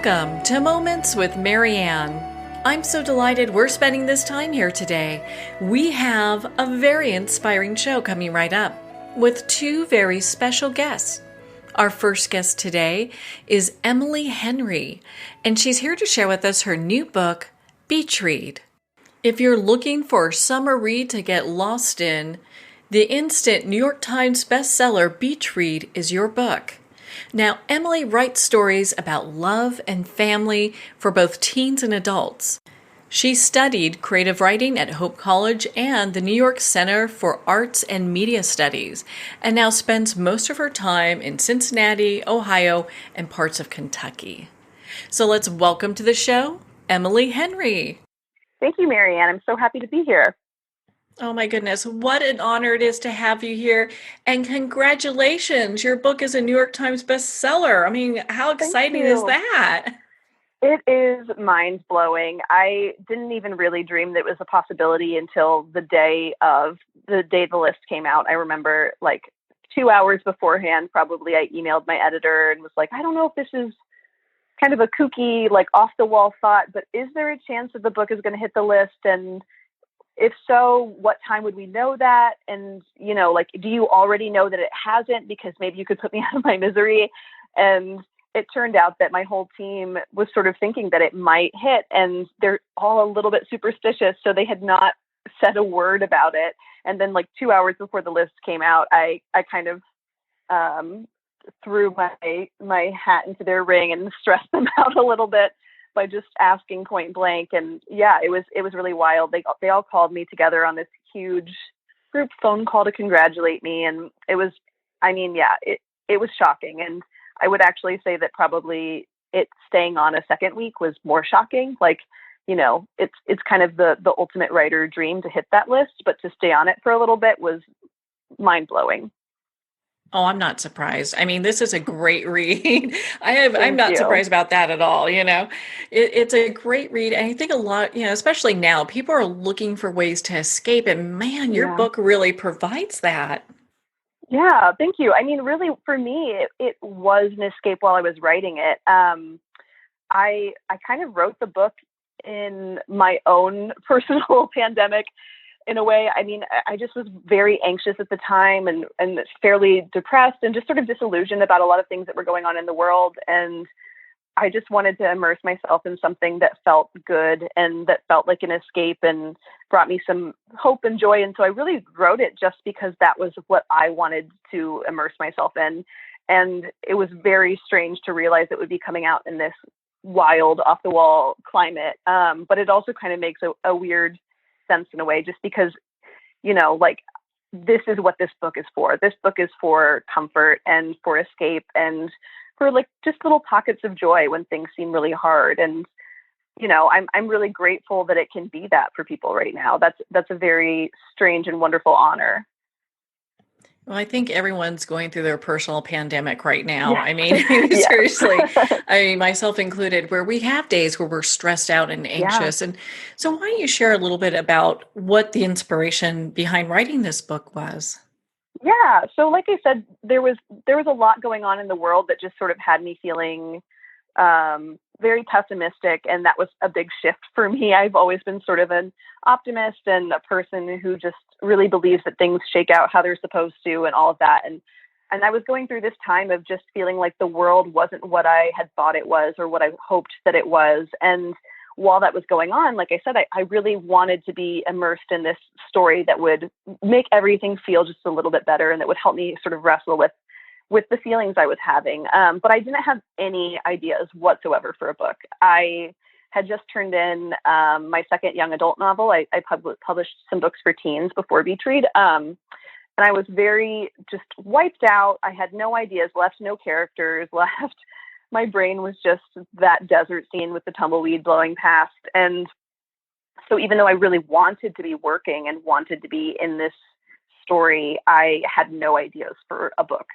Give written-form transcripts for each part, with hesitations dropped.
Welcome to Moments with Marianne. I'm so delighted we're spending this time here today. We have a very inspiring show coming right up with two very special guests. Our first guest today is Emily Henry, and she's here to share with us her new book, Beach Read. If you're looking for a summer read to get lost in, the instant New York Times bestseller Beach Read is your book. Now, Emily writes stories about love and family for both teens and adults. She studied creative writing at Hope College and the New York Center for Arts and Media Studies, and now spends most of her time in Cincinnati, Ohio, and parts of Kentucky. So let's welcome to the show, Emily Henry. Thank you, Marianne. I'm so happy to be here. Oh my goodness, what an honor it is to have you here. And congratulations, your book is a New York Times bestseller. I mean, how exciting is that? It is mind-blowing. I didn't even really dream that it was a possibility until the day the list came out. I remember like 2 hours beforehand, probably I emailed my editor and was like, I don't know if this is kind of a kooky, like off the wall thought, but is there a chance that the book is going to hit the list? And if so, what time would we know that? And, do you already know that it hasn't? Because maybe you could put me out of my misery. And it turned out that my whole team was sort of thinking that it might hit, and they're all a little bit superstitious. So they had not said a word about it. And then like 2 hours before the list came out, I kind of threw my hat into their ring and stressed them out a little bit by just asking point blank. And yeah, it was really wild. They all called me together on this huge group phone call to congratulate me. And it was shocking. And I would actually say that probably it staying on a second week was more shocking. It's kind of the ultimate writer dream to hit that list, but to stay on it for a little bit was mind blowing. Oh, I'm not surprised. I mean, this is a great read. I'm Thank not you. surprised about that at all. It's a great read. And I think a lot, especially now, people are looking for ways to escape. And man, your Yeah. book really provides that. Yeah, thank you. I mean, really, for me, it was an escape while I was writing it. I kind of wrote the book in my own personal pandemic in a way. I mean, I just was very anxious at the time and fairly depressed and just sort of disillusioned about a lot of things that were going on in the world. And I just wanted to immerse myself in something that felt good and that felt like an escape and brought me some hope and joy. And so I really wrote it just because that was what I wanted to immerse myself in. And it was very strange to realize it would be coming out in this wild, off the wall climate. But it also kind of makes a weird sense in a way, just because, this is what this book is for. This book is for comfort and for escape and for like just little pockets of joy when things seem really hard. And, I'm really grateful that it can be that for people right now. That's a very strange and wonderful honor. Well, I think everyone's going through their personal pandemic right now. Yeah. I mean, Yeah. seriously, I mean, myself included, where we have days where we're stressed out and Yeah. anxious. And so why don't you share a little bit about what the inspiration behind writing this book was? Yeah. So like I said, there was a lot going on in the world that just sort of had me feeling very pessimistic. And that was a big shift for me. I've always been sort of an optimist and a person who just really believes that things shake out how they're supposed to and all of that. And I was going through this time of just feeling like the world wasn't what I had thought it was or what I hoped that it was. And while that was going on, like I said, I really wanted to be immersed in this story that would make everything feel just a little bit better and that would help me sort of wrestle with the feelings I was having. But I didn't have any ideas whatsoever for a book. I had just turned in my second young adult novel. I published some books for teens before Beach Read. And I was very just wiped out. I had no ideas left, no characters left. My brain was just that desert scene with the tumbleweed blowing past. And so even though I really wanted to be working and wanted to be in this story, I had no ideas for a book.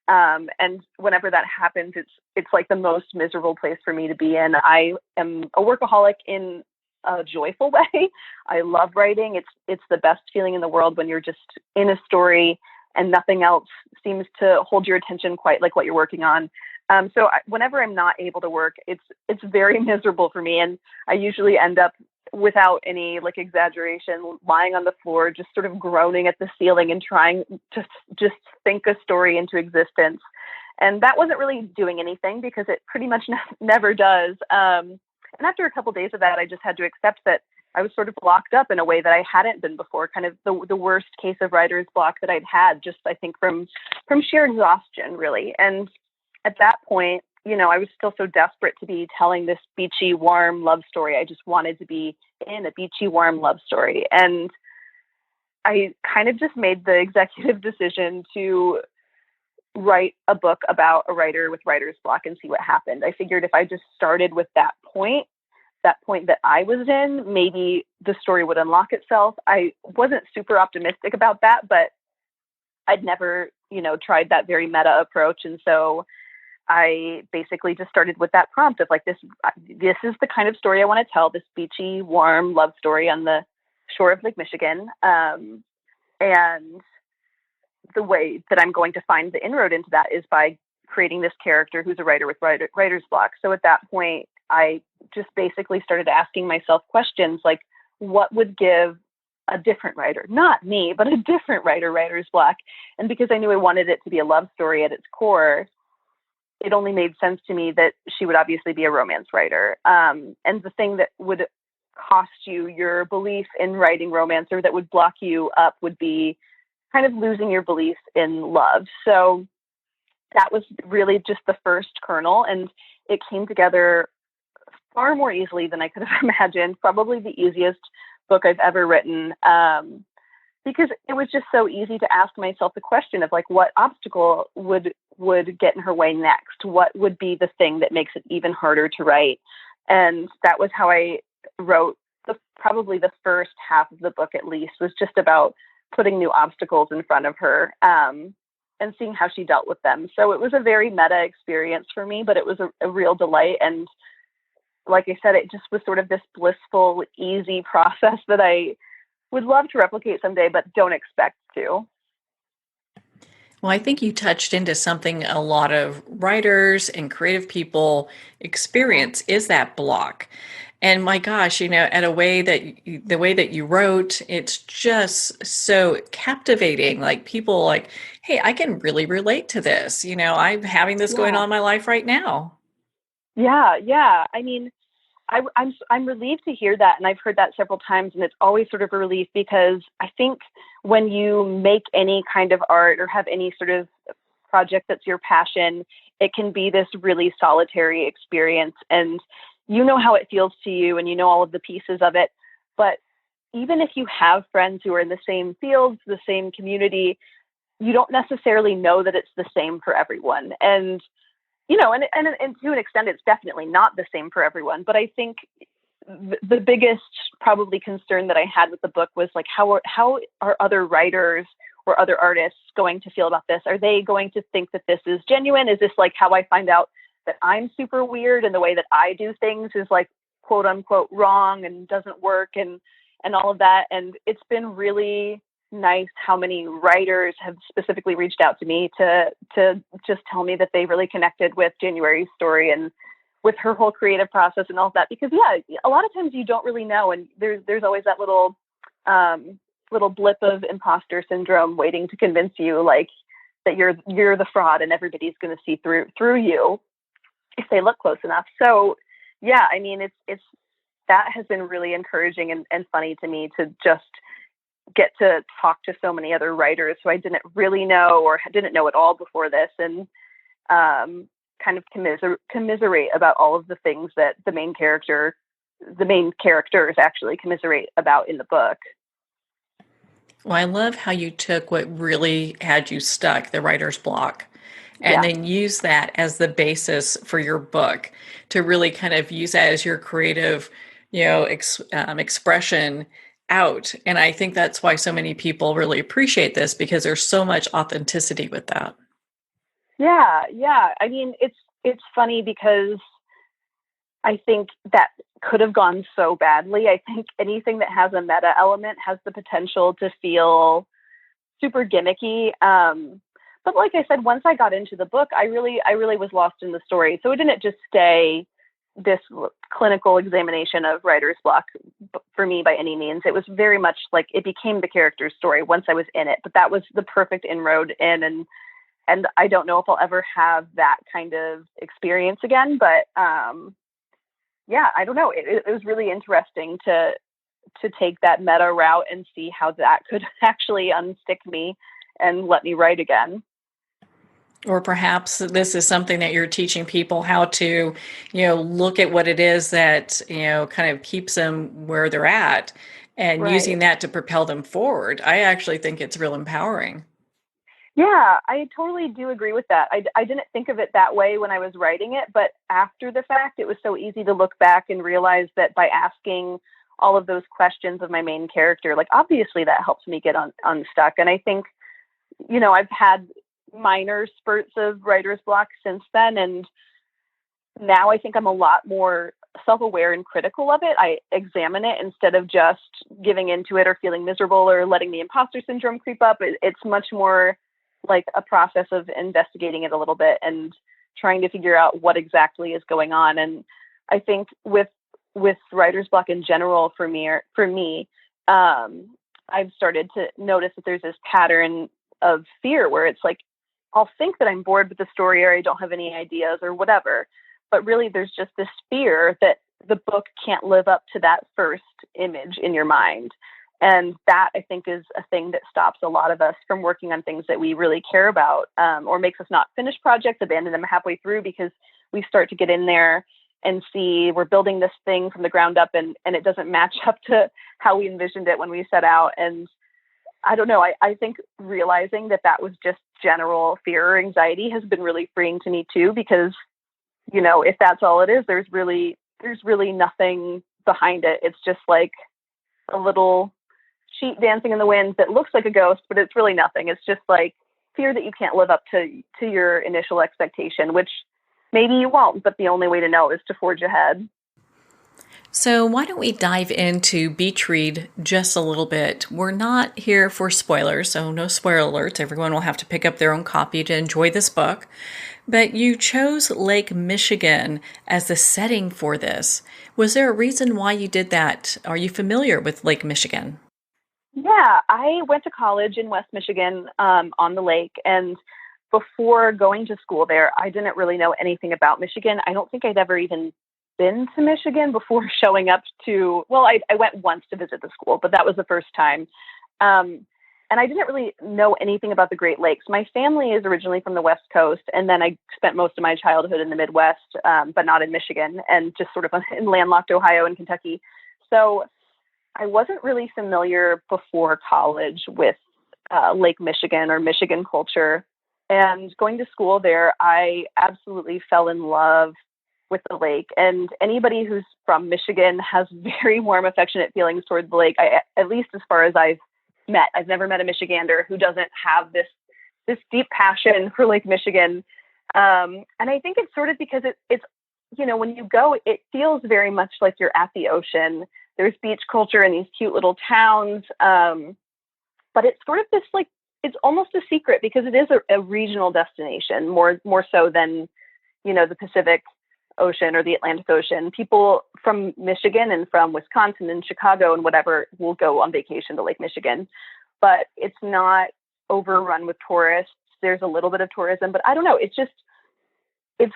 And whenever that happens, it's like the most miserable place for me to be in. I am a workaholic in a joyful way. I love writing. It's the best feeling in the world when you're just in a story and nothing else seems to hold your attention quite like what you're working on. Whenever I'm not able to work, it's very miserable for me. And I usually end up, without any like exaggeration, lying on the floor, just sort of groaning at the ceiling and trying to just think a story into existence. And that wasn't really doing anything, because it pretty much never does. And after a couple of days of that, I just had to accept that I was sort of locked up in a way that I hadn't been before, kind of the worst case of writer's block that I'd had, just I think from sheer exhaustion, really. And at that point, I was still so desperate to be telling this beachy, warm love story. I just wanted to be in a beachy, warm love story. And I kind of just made the executive decision to write a book about a writer with writer's block and see what happened. I figured if I just started with that point that I was in, maybe the story would unlock itself. I wasn't super optimistic about that, but I'd never, tried that very meta approach. And so I basically just started with that prompt of like, this is the kind of story I want to tell, this beachy, warm love story on the shore of Lake Michigan. And the way that I'm going to find the inroad into that is by creating this character who's a writer with writer's block. So at that point, I just basically started asking myself questions like, what would give a different writer, not me, but a different writer, writer's block? And because I knew I wanted it to be a love story at its core, it only made sense to me that she would obviously be a romance writer. And the thing that would cost you your belief in writing romance, or that would block you up, would be kind of losing your belief in love. So that was really just the first kernel, and it came together far more easily than I could have imagined. Probably the easiest book I've ever written, because it was just so easy to ask myself the question of like, what obstacle would get in her way next? What would be the thing that makes it even harder to write? And that was how I wrote probably the first half of the book, at least, was just about putting new obstacles in front of her, and seeing how she dealt with them. So it was a very meta experience for me, but it was a real delight. And like I said, it just was sort of this blissful, easy process that I would love to replicate someday, but don't expect to. Well, I think you touched into something a lot of writers and creative people Mhm. experience, is that block. And my gosh, at the way that you wrote, it's just so captivating. Like people like, hey, I can really relate to this. I'm having this going Yeah. on in my life right now. Yeah. Yeah. I mean, I'm relieved to hear that, and I've heard that several times, and it's always sort of a relief, because I think when you make any kind of art or have any sort of project that's your passion, it can be this really solitary experience, and you know how it feels to you, and you know all of the pieces of it. But even if you have friends who are in the same fields, the same community, you don't necessarily know that it's the same for everyone. And and to an extent, it's definitely not the same for everyone. But I think the biggest probably concern that I had with the book was like, how are other writers or other artists going to feel about this? Are they going to think that this is genuine? Is this like how I find out that I'm super weird and the way that I do things is like quote unquote wrong and doesn't work, and all of that? And it's been really nice how many writers have specifically reached out to me to just tell me that they really connected with January's story and with her whole creative process and all of that. Because a lot of times you don't really know, and there's always that little blip of imposter syndrome waiting to convince you like that you're the fraud and everybody's going to see through you if they look close enough. So yeah, I mean, it's that has been really encouraging and funny to me, to just get to talk to so many other writers who I didn't really know or didn't know at all before this, and kind of commiserate about all of the things that the main characters actually commiserate about in the book. Well, I love how you took what really had you stuck, the writer's block, and Yeah. then use that as the basis for your book, to really kind of use that as your creative, expression out. And I think that's why so many people really appreciate this, because there's so much authenticity with that. Yeah. Yeah. I mean, it's funny because I think that could have gone so badly. I think anything that has a meta element has the potential to feel super gimmicky. But like I said, once I got into the book, I really was lost in the story. So it didn't just stay this clinical examination of writer's block for me by any means. It was very much like it became the character's story once I was in it. But that was the perfect inroad in, and I don't know if I'll ever have that kind of experience again. But yeah, I don't know. It was really interesting to take that meta route and see how that could actually unstick me and let me write again. Or perhaps this is something that you're teaching people how to, look at what it is that, kind of keeps them where they're at and using Right. that to propel them forward. I actually think it's real empowering. Yeah, I totally do agree with that. I didn't think of it that way when I was writing it, but after the fact, it was so easy to look back and realize that by asking all of those questions of my main character, like obviously that helps me get unstuck. And I think, I've had minor spurts of writer's block since then. And now I think I'm a lot more self-aware and critical of it. I examine it instead of just giving into it or feeling miserable or letting the imposter syndrome creep up. It's much more like a process of investigating it a little bit and trying to figure out what exactly is going on. And I think with writer's block in general for me, I've started to notice that there's this pattern of fear where it's like I'll think that I'm bored with the story or I don't have any ideas or whatever. But really, there's just this fear that the book can't live up to that first image in your mind. And that, I think, is a thing that stops a lot of us from working on things that we really care about, or makes us not finish projects, abandon them halfway through because we start to get in there and see we're building this thing from the ground up and it doesn't match up to how we envisioned it when we set out. And I don't know, I think realizing that that was just general fear or anxiety has been really freeing to me too, because if that's all it is, there's really nothing behind it. It's just like a little sheet dancing in the wind that looks like a ghost, but it's really nothing. It's just like fear that you can't live up to your initial expectation, which maybe you won't, but the only way to know is to forge ahead. So, why don't we dive into Beach Read just a little bit? We're not here for spoilers, so no spoiler alerts. Everyone will have to pick up their own copy to enjoy this book. But you chose Lake Michigan as the setting for this. Was there a reason why you did that? Are you familiar with Lake Michigan? Yeah, I went to college in West Michigan, on the lake. And before going to school there, I didn't really know anything about Michigan. I don't think I'd ever even been to Michigan before showing up well, I went once to visit the school, but that was the first time. And I didn't really know anything about the Great Lakes. My family is originally from the West Coast, and then I spent most of my childhood in the Midwest, but not in Michigan, and just sort of in landlocked Ohio and Kentucky. So I wasn't really familiar before college with Lake Michigan or Michigan culture. And going to school there, I absolutely fell in love with the lake. And anybody who's from Michigan has very warm, affectionate feelings towards the lake, at least as far as I've met. I've never met a Michigander who doesn't have this deep passion for Lake Michigan. And I think it's sort of because it's when you go, it feels very much like you're at the ocean. There's beach culture in these cute little towns. But it's sort of this like, it's almost a secret because it is a regional destination more so than, the Pacific Ocean or the Atlantic Ocean. People from Michigan and from Wisconsin and Chicago and whatever will go on vacation to Lake Michigan, but it's not overrun with tourists. There's a little bit of tourism, but I don't know. It's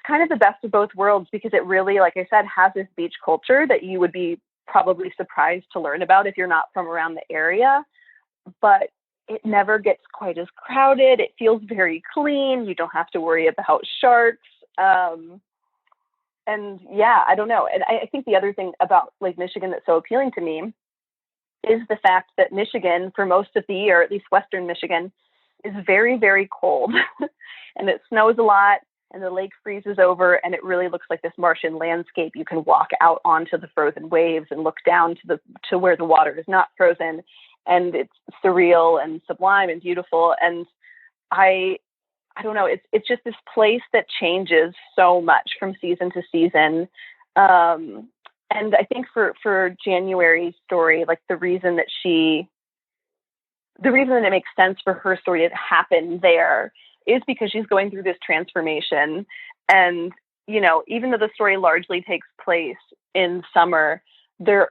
kind of the best of both worlds because it really, like I said, has this beach culture that you would be probably surprised to learn about if you're not from around the area, but it never gets quite as crowded. It feels very clean. You don't have to worry about sharks. And yeah, I don't know. And I think the other thing about Lake Michigan that's so appealing to me is the fact that Michigan, for most of the year, at least Western Michigan, is very, very cold. And it snows a lot and the lake freezes over and it really looks like this Martian landscape. You can walk out onto the frozen waves and look down to where the water is not frozen. And it's surreal and sublime and beautiful. And I don't know, it's just this place that changes so much from season to season. And I think for January's story, like the reason that it makes sense for her story to happen there is because she's going through this transformation. And, you know, even though the story largely takes place in summer, there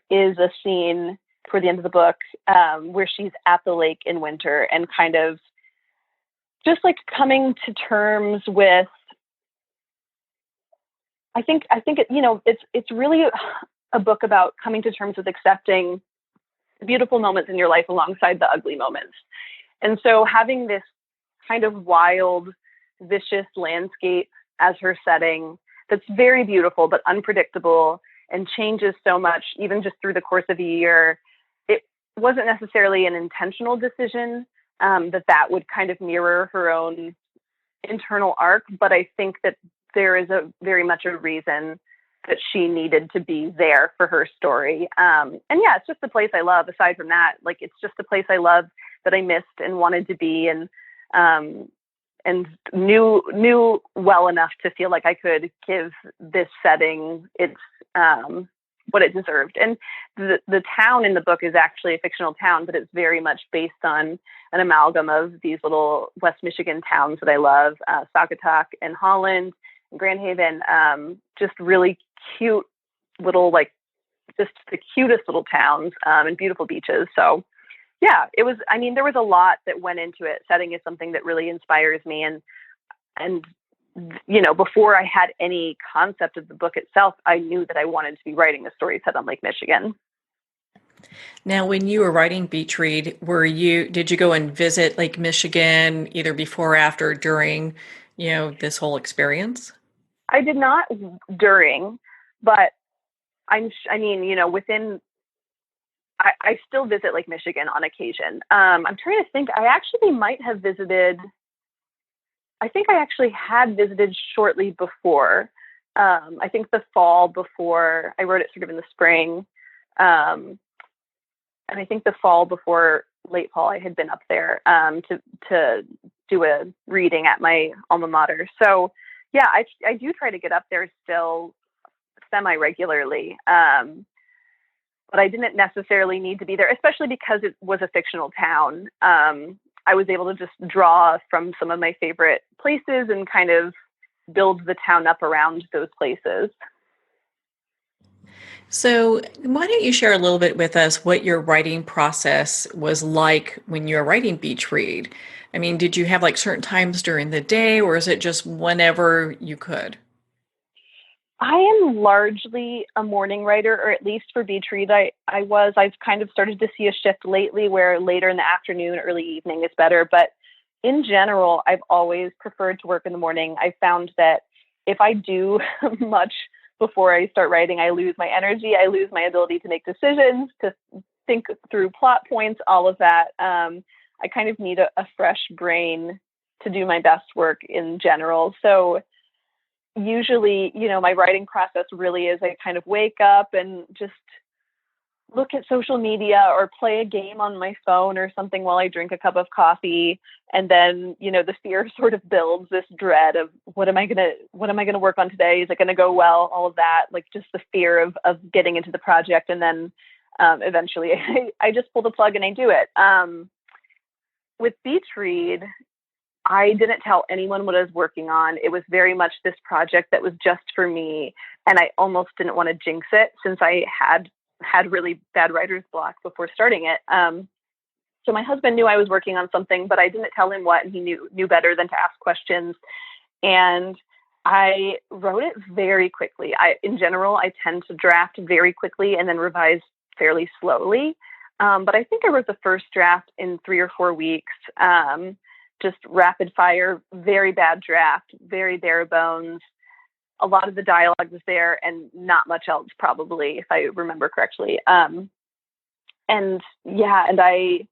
is a scene for the end of the book where she's at the lake in winter and kind of just like coming to terms with, I think it, you know, it's really a book about coming to terms with accepting the beautiful moments in your life alongside the ugly moments. And so having this kind of wild, vicious landscape as her setting that's very beautiful but unpredictable and changes so much even just through the course of a year, it wasn't necessarily an intentional decision that would kind of mirror her own internal arc, but I think that there is a very much a reason that she needed to be there for her story. And yeah, it's just a place I love. Aside from that, like, it's just a place I love that I missed and wanted to be, and knew well enough to feel like I could give this setting its what it deserved. And the town in the book is actually a fictional town, but it's very much based on an amalgam of these little West Michigan towns that I love, Saugatuck and Holland and Grand Haven, just really cute little, like, just the cutest little towns and beautiful beaches. So yeah, it was, I mean, there was a lot that went into it. Setting is something that really inspires me. And, you know, before I had any concept of the book itself, I knew that I wanted to be writing a story set on Lake Michigan. Now, when you were writing Beach Read, did you go and visit Lake Michigan either before, after, during, you know, this whole experience? I did not during, but I mean, you know, I still visit Lake Michigan on occasion. I'm trying to think. I think I actually had visited shortly before. I think the fall before, I wrote it sort of in the spring. And I think the fall before late fall, I had been up there to do a reading at my alma mater. So yeah, I do try to get up there still semi-regularly. But I didn't necessarily need to be there, especially because it was a fictional town. I was able to just draw from some of my favorite places and kind of build the town up around those places. So, why don't you share a little bit with us what your writing process was like when you were writing Beach Read? I mean, did you have like certain times during the day, or is it just whenever you could? I am largely a morning writer, or at least for Beach Read, I've kind of started to see a shift lately where later in the afternoon, early evening is better. But in general, I've always preferred to work in the morning. I found that if I do much before I start writing, I lose my energy. I lose my ability to make decisions, to think through plot points, all of that. I kind of need a fresh brain to do my best work in general. So usually, you know, my writing process really is I kind of wake up and just look at social media or play a game on my phone or something while I drink a cup of coffee. And then, you know, the fear sort of builds, this dread of what am I going to work on today? Is it going to go well? All of that, like just the fear of getting into the project. And then eventually I just pull the plug and I do it. With Beach Read, I didn't tell anyone what I was working on. It was very much this project that was just for me. And I almost didn't want to jinx it since I had really bad writer's block before starting it. So my husband knew I was working on something, but I didn't tell him what, and he knew better than to ask questions. And I wrote it very quickly. In general, I tend to draft very quickly and then revise fairly slowly. But I think I wrote the first draft in 3 or 4 weeks. Just rapid fire, very bad draft, very bare bones. A lot of the dialogue was there and not much else, probably, if I remember correctly. And I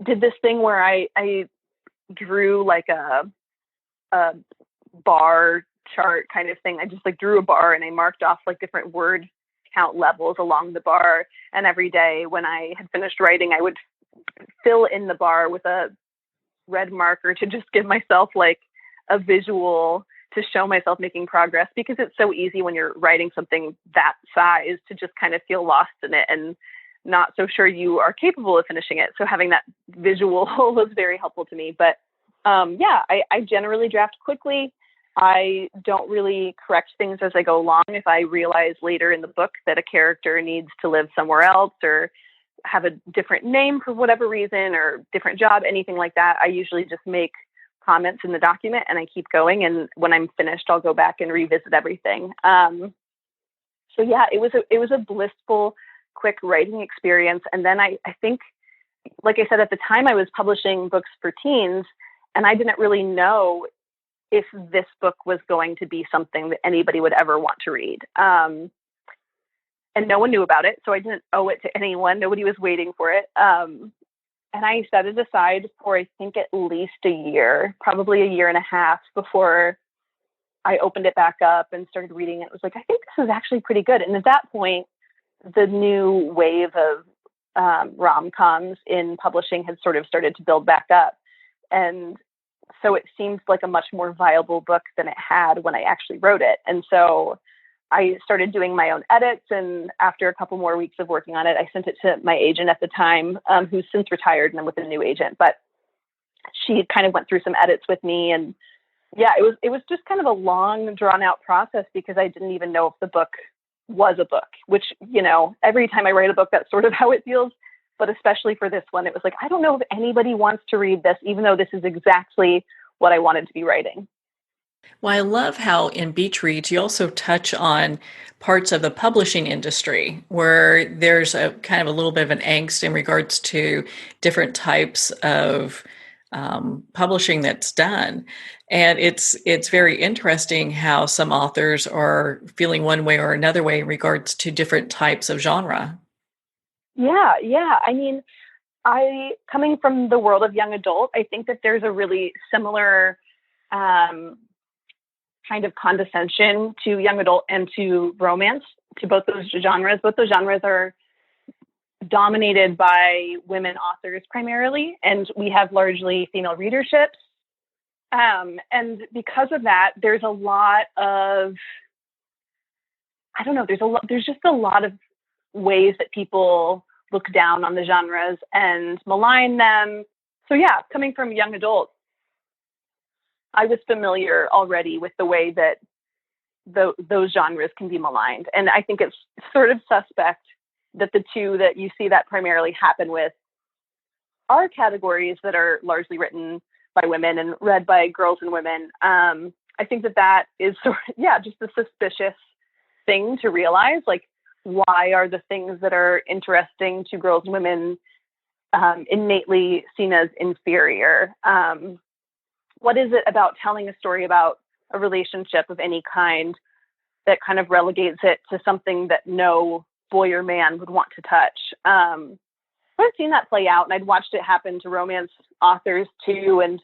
did this thing where I drew like a bar chart kind of thing. I just like drew a bar and I marked off like different word count levels along the bar. And every day when I had finished writing, I would fill in the bar with a red marker to just give myself like a visual to show myself making progress, because it's so easy when you're writing something that size to just kind of feel lost in it and not so sure you are capable of finishing it. So having that visual was very helpful to me. But I generally draft quickly. I don't really correct things as I go along. If I realize later in the book that a character needs to live somewhere else or have a different name for whatever reason or different job, anything like that, I usually just make comments in the document and I keep going. And when I'm finished, I'll go back and revisit everything. So yeah, it was a blissful, quick writing experience. And then I think, like I said, at the time I was publishing books for teens, and I didn't really know if this book was going to be something that anybody would ever want to read. And no one knew about it, so I didn't owe it to anyone. Nobody was waiting for it. And I set it aside for, I think, at least a year, probably a year and a half before I opened it back up and started reading it. It was like, I think this is actually pretty good. And at that point, the new wave of rom-coms in publishing had sort of started to build back up. And so it seemed like a much more viable book than it had when I actually wrote it. And so I started doing my own edits. And after a couple more weeks of working on it, I sent it to my agent at the time, who's since retired and I'm with a new agent. But she kind of went through some edits with me. And yeah, it was just kind of a long, drawn out process because I didn't even know if the book was a book, which, you know, every time I write a book, that's sort of how it feels. But especially for this one, it was like, I don't know if anybody wants to read this, even though this is exactly what I wanted to be writing. Well, I love how in Beach Reads you also touch on parts of the publishing industry where there's a kind of a little bit of an angst in regards to different types of publishing that's done. And it's very interesting how some authors are feeling one way or another way in regards to different types of genre. Yeah. I mean, coming from the world of young adult, I think that there's a really similar kind of condescension to young adult and to romance, to both those genres. Both those genres are dominated by women authors primarily, and we have largely female readerships. And because of that, there's a lot of, I don't know, there's just a lot of ways that people look down on the genres and malign them. So yeah, coming from young adult, I was familiar already with the way that those genres can be maligned. And I think it's sort of suspect that the two that you see that primarily happen with are categories that are largely written by women and read by girls and women. I think that is sort of, yeah, just a suspicious thing to realize. Like, why are the things that are interesting to girls and women innately seen as inferior? What is it about telling a story about a relationship of any kind that kind of relegates it to something that no boy or man would want to touch? I've seen that play out, and I'd watched it happen to romance authors too. And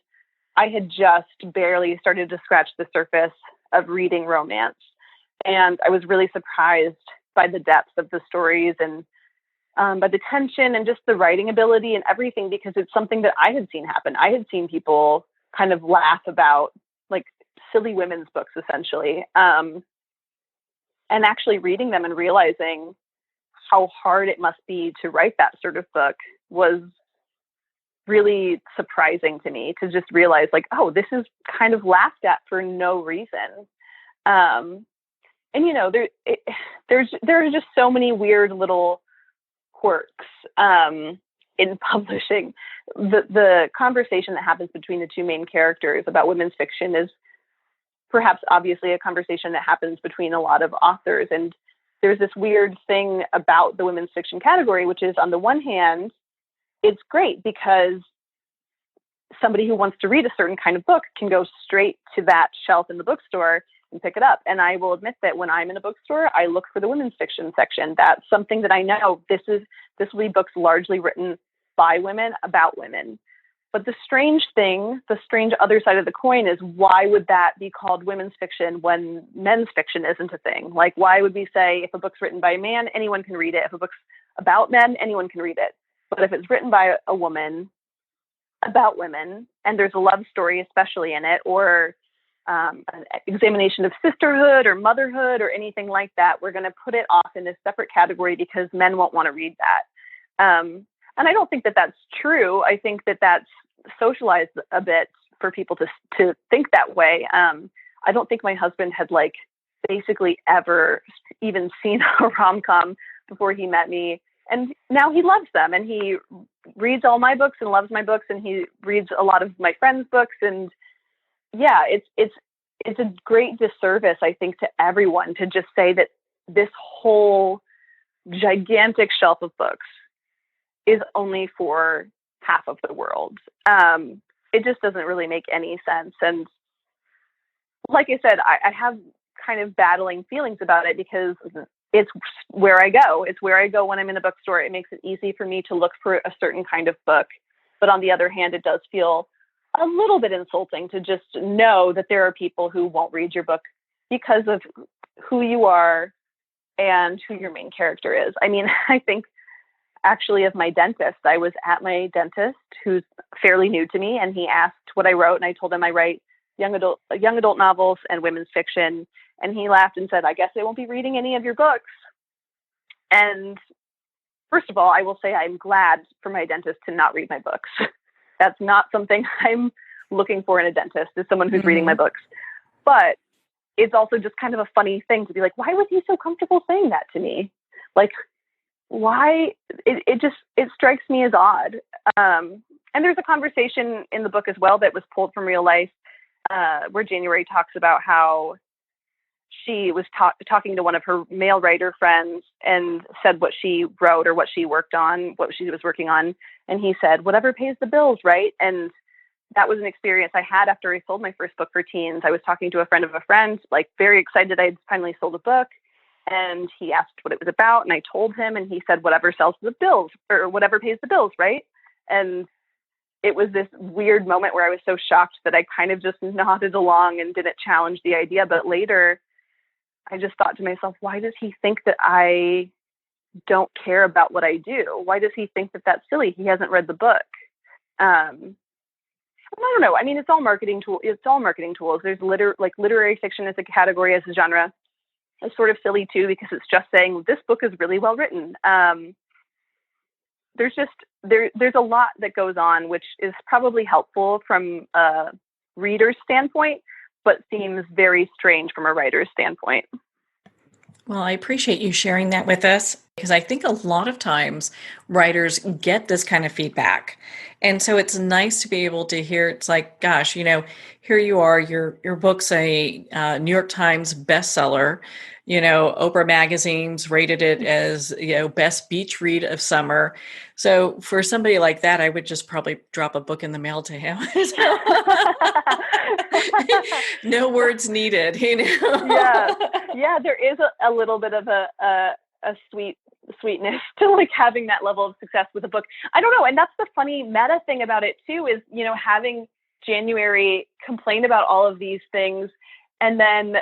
I had just barely started to scratch the surface of reading romance. And I was really surprised by the depth of the stories and by the tension and just the writing ability and everything, because it's something that I had seen happen. I had seen people kind of laugh about like silly women's books, essentially. And actually reading them and realizing how hard it must be to write that sort of book was really surprising to me, to just realize like, oh, this is kind of laughed at for no reason. And you know, there are just so many weird little quirks in publishing. The conversation that happens between the two main characters about women's fiction is perhaps obviously a conversation that happens between a lot of authors. And there's this weird thing about the women's fiction category, which is, on the one hand, it's great because somebody who wants to read a certain kind of book can go straight to that shelf in the bookstore and pick it up. And I will admit that when I'm in a bookstore, I look for the women's fiction section. That's something that I know this will be books largely written by women about women. But the strange other side of the coin is, why would that be called women's fiction when men's fiction isn't a thing? Like, why would we say if a book's written by a man, anyone can read it? If a book's about men, anyone can read it. But if it's written by a woman about women, and there's a love story especially in it, or an examination of sisterhood or motherhood or anything like that, we're going to put it off in a separate category because men won't want to read that. And I don't think that that's true. I think that that's socialized a bit for people to think that way. I don't think my husband had like basically ever even seen a rom-com before he met me. And now he loves them, and he reads all my books and loves my books, and he reads a lot of my friends' books. And yeah, it's a great disservice, I think, to everyone to just say that this whole gigantic shelf of books is only for half of the world. It just doesn't really make any sense. And like I said, I have kind of battling feelings about it because it's where I go. It's where I go when I'm in a bookstore. It makes it easy for me to look for a certain kind of book. But on the other hand, it does feel a little bit insulting to just know that there are people who won't read your book because of who you are and who your main character is. I mean, I think actually of my dentist. I was at my dentist who's fairly new to me, and he asked what I wrote, and I told him I write young adult novels and women's fiction. And he laughed and said, I guess I won't be reading any of your books. And first of all, I will say I'm glad for my dentist to not read my books. That's not something I'm looking for in a dentist, is someone who's reading my books. But it's also just kind of a funny thing to be like, why was he so comfortable saying that to me? Like, why? It strikes me as odd. And there's a conversation in the book as well that was pulled from real life, where January talks about how she was talking to one of her male writer friends and said what she wrote or what she worked on, what she was working on. And he said, whatever pays the bills, right? And that was an experience I had after I sold my first book for teens. I was talking to a friend of a friend, like very excited I'd finally sold a book. And he asked what it was about. And I told him, and he said, whatever sells the bills or whatever pays the bills, right? And it was this weird moment where I was so shocked that I kind of just nodded along and didn't challenge the idea. But later, I just thought to myself, why does he think that I don't care about what I do? Why does he think that that's silly? He hasn't read the book. I don't know. I mean, it's all marketing tool. It's all marketing tools. There's literary fiction as a category, as a genre. It's sort of silly too, because it's just saying this book is really well written. There's a lot that goes on, which is probably helpful from a reader's standpoint, but seems very strange from a writer's standpoint. Well, I appreciate you sharing that with us, because I think a lot of times writers get this kind of feedback. And so it's nice to be able to hear, it's like, gosh, here you are, your book's a New York Times bestseller. Oprah Magazine's rated it as, best beach read of summer. So for somebody like that, I would just probably drop a book in the mail to him. No words needed, Yeah, there is a little bit of a sweetness to like having that level of success with a book. I don't know. And that's the funny meta thing about it too, is, having January complain about all of these things. And then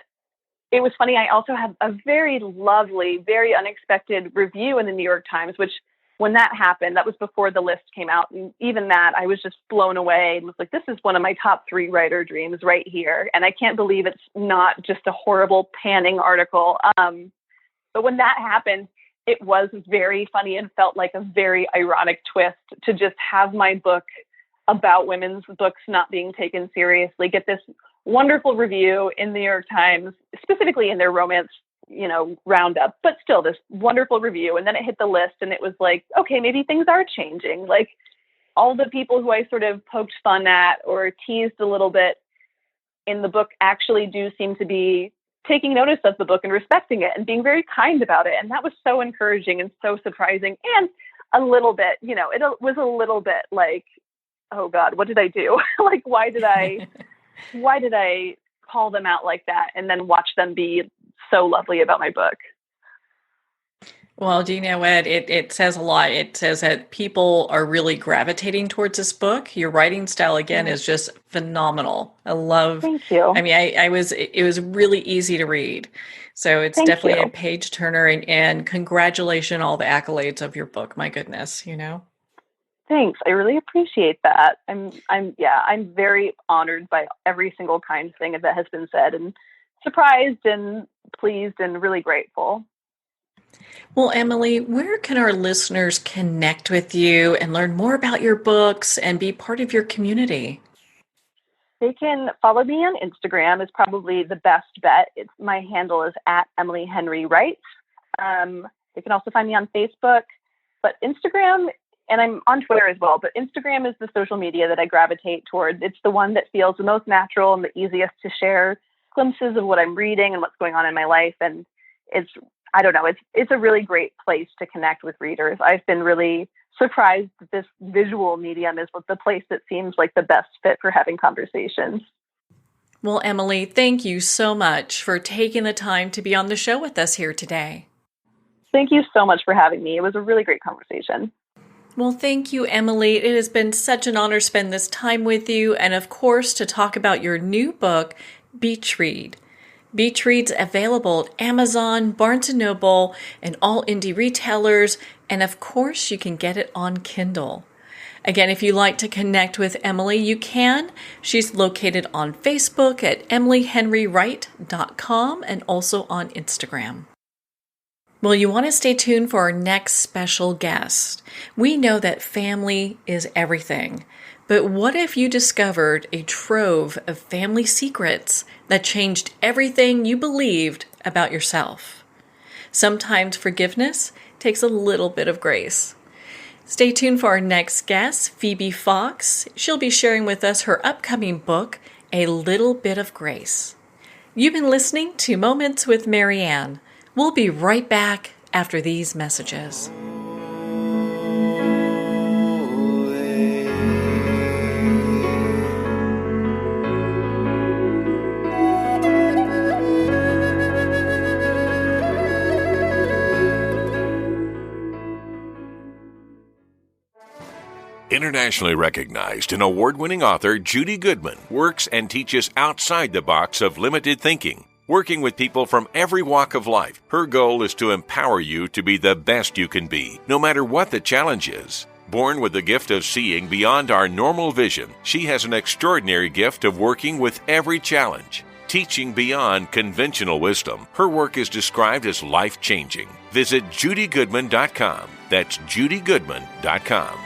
it was funny. I also had a very lovely, very unexpected review in the New York Times, which when that happened, that was before the list came out. And even that, I was just blown away and was like, this is one of my top 3 writer dreams right here. And I can't believe it's not just a horrible panning article. But when that happened, it was very funny and felt like a very ironic twist to just have my book about women's books not being taken seriously get this wonderful review in the New York Times, specifically in their romance, roundup, but still this wonderful review. And then it hit the list, and it was like, okay, maybe things are changing. Like all the people who I sort of poked fun at or teased a little bit in the book actually do seem to be taking notice of the book and respecting it and being very kind about it. And that was so encouraging and so surprising. And a little bit, it was a little bit like, oh God, what did I do? Like, why did I call them out like that and then watch them be so lovely about my book? Well, do you know what? It says a lot. It says that people are really gravitating towards this book. Your writing style, again, is just phenomenal. Thank you. I mean, it was really easy to read. So it's Thank definitely you. a page turner, and congratulations, all the accolades of your book. My goodness, Thanks. I really appreciate that. I'm very honored by every single kind thing that has been said, and surprised and pleased and really grateful. Well, Emily, where can our listeners connect with you and learn more about your books and be part of your community? they can follow me on Instagram is probably the best bet. My handle is at Emily Henry Wright. They can also find me on Facebook, but Instagram, and I'm on Twitter as well, but Instagram is the social media that I gravitate towards. It's the one that feels the most natural and the easiest to share glimpses of what I'm reading and what's going on in my life. And I don't know, it's a really great place to connect with readers. I've been really surprised that this visual medium is the place that seems like the best fit for having conversations. Well, Emily, thank you so much for taking the time to be on the show with us here today. Thank you so much for having me. It was a really great conversation. Well, thank you, Emily. It has been such an honor to spend this time with you, and of course, to talk about your new book, Beach Read. Beach Read's available at Amazon, Barnes & Noble, and all indie retailers, and of course, you can get it on Kindle. Again, if you'd like to connect with Emily, you can. She's located on Facebook at emilyhenrywright.com and also on Instagram. Well, you want to stay tuned for our next special guest. We know that family is everything, but what if you discovered a trove of family secrets that changed everything you believed about yourself? Sometimes forgiveness takes a little bit of grace. Stay tuned for our next guest, Phoebe Fox. She'll be sharing with us her upcoming book, A Little Bit of Grace. You've been listening to Moments with Marianne. We'll be right back after these messages. Internationally recognized and award-winning author Judy Goodman works and teaches outside the box of limited thinking. Working with people from every walk of life, her goal is to empower you to be the best you can be, no matter what the challenge is. Born with the gift of seeing beyond our normal vision, she has an extraordinary gift of working with every challenge. Teaching beyond conventional wisdom, her work is described as life-changing. Visit judygoodman.com. That's judygoodman.com.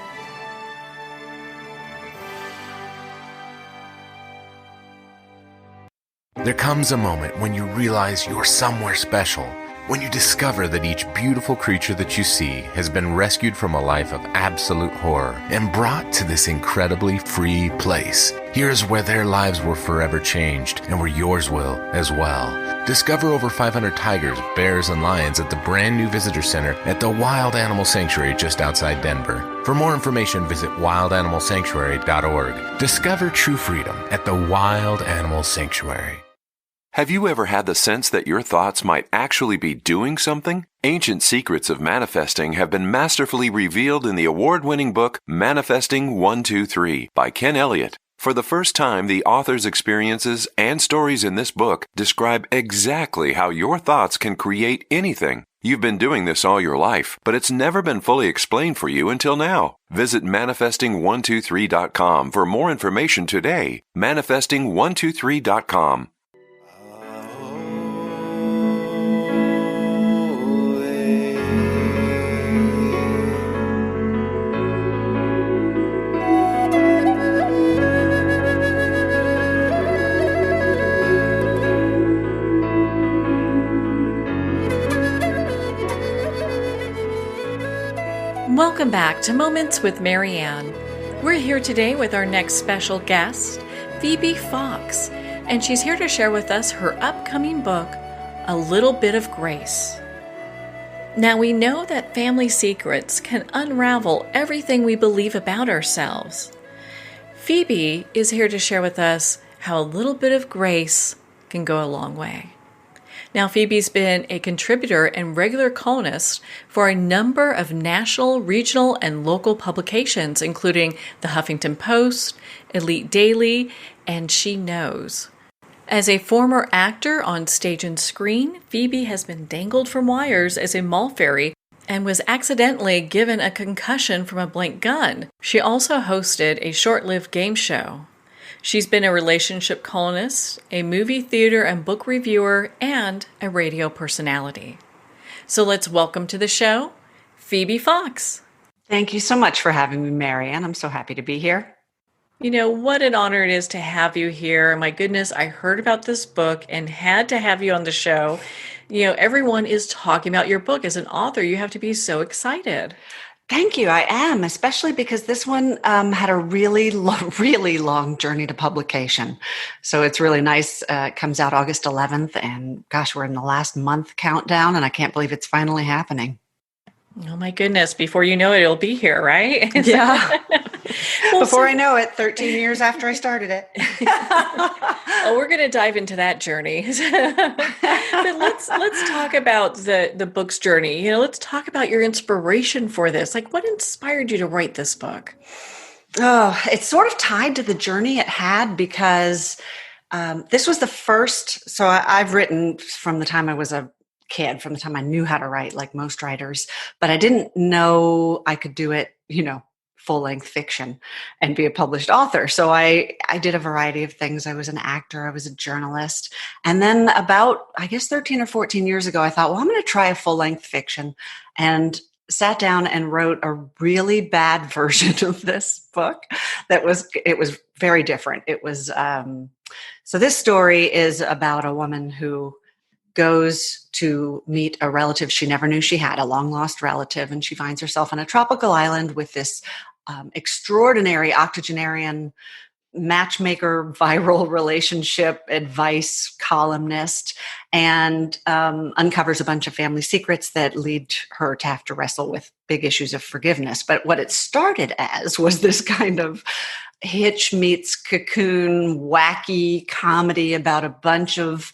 There comes a moment when you realize you're somewhere special, when you discover that each beautiful creature that you see has been rescued from a life of absolute horror and brought to this incredibly free place. Here's where their lives were forever changed and where yours will as well. Discover over 500 tigers, bears, and lions at the brand new visitor center at the Wild Animal Sanctuary just outside Denver. For more information, visit wildanimalsanctuary.org. Discover true freedom at the Wild Animal Sanctuary. Have you ever had the sense that your thoughts might actually be doing something? Ancient secrets of manifesting have been masterfully revealed in the award-winning book Manifesting 123 by Ken Elliott. For the first time, the author's experiences and stories in this book describe exactly how your thoughts can create anything. You've been doing this all your life, but it's never been fully explained for you until now. Visit manifesting123.com for more information today. Manifesting123.com. Welcome back to Moments with Marianne. We're here today with our next special guest, Phoebe Fox, and she's here to share with us her upcoming book, A Little Bit of Grace. Now, we know that family secrets can unravel everything we believe about ourselves. Phoebe is here to share with us how a little bit of grace can go a long way. Now, Phoebe's been a contributor and regular columnist for a number of national, regional, and local publications, including the Huffington Post, Elite Daily, and She Knows. As a former actor on stage and screen, Phoebe has been dangled from wires as a mall fairy and was accidentally given a concussion from a blank gun. She also hosted a short-lived game show. She's been a relationship columnist, a movie, theater, and book reviewer, and a radio personality. So let's welcome to the show, Phoebe Fox. Thank you so much for having me, Marianne. I'm so happy to be here. What an honor it is to have you here. My goodness, I heard about this book and had to have you on the show. Everyone is talking about your book. As an author, you have to be so excited. Thank you. I am, especially because this one had a really long journey to publication. So it's really nice. It comes out August 11th, and gosh, we're in the last month countdown, and I can't believe it's finally happening. Oh my goodness. Before you know it, it'll be here, right? Yeah. Well, Before I know it, 13 years after I started it. Oh, we're going to dive into that journey. But let's talk about the book's journey. Let's talk about your inspiration for this. Like, what inspired you to write this book? Oh, it's sort of tied to the journey it had because this was the first. So I've written from the time I was a kid, from the time I knew how to write, like most writers, but I didn't know I could do it, full length fiction and be a published author. So I did a variety of things. I was an actor, I was a journalist. And then about, I guess, 13 or 14 years ago, I thought, well, I'm going to try a full length fiction, and sat down and wrote a really bad version of this book. It was very different. It was, so this story is about a woman who goes to meet a relative she never knew she had, a long lost relative, and she finds herself on a tropical island with this extraordinary octogenarian matchmaker, viral relationship advice columnist, and uncovers a bunch of family secrets that lead her to have to wrestle with big issues of forgiveness. But what it started as was this kind of Hitch meets Cocoon wacky comedy about a bunch of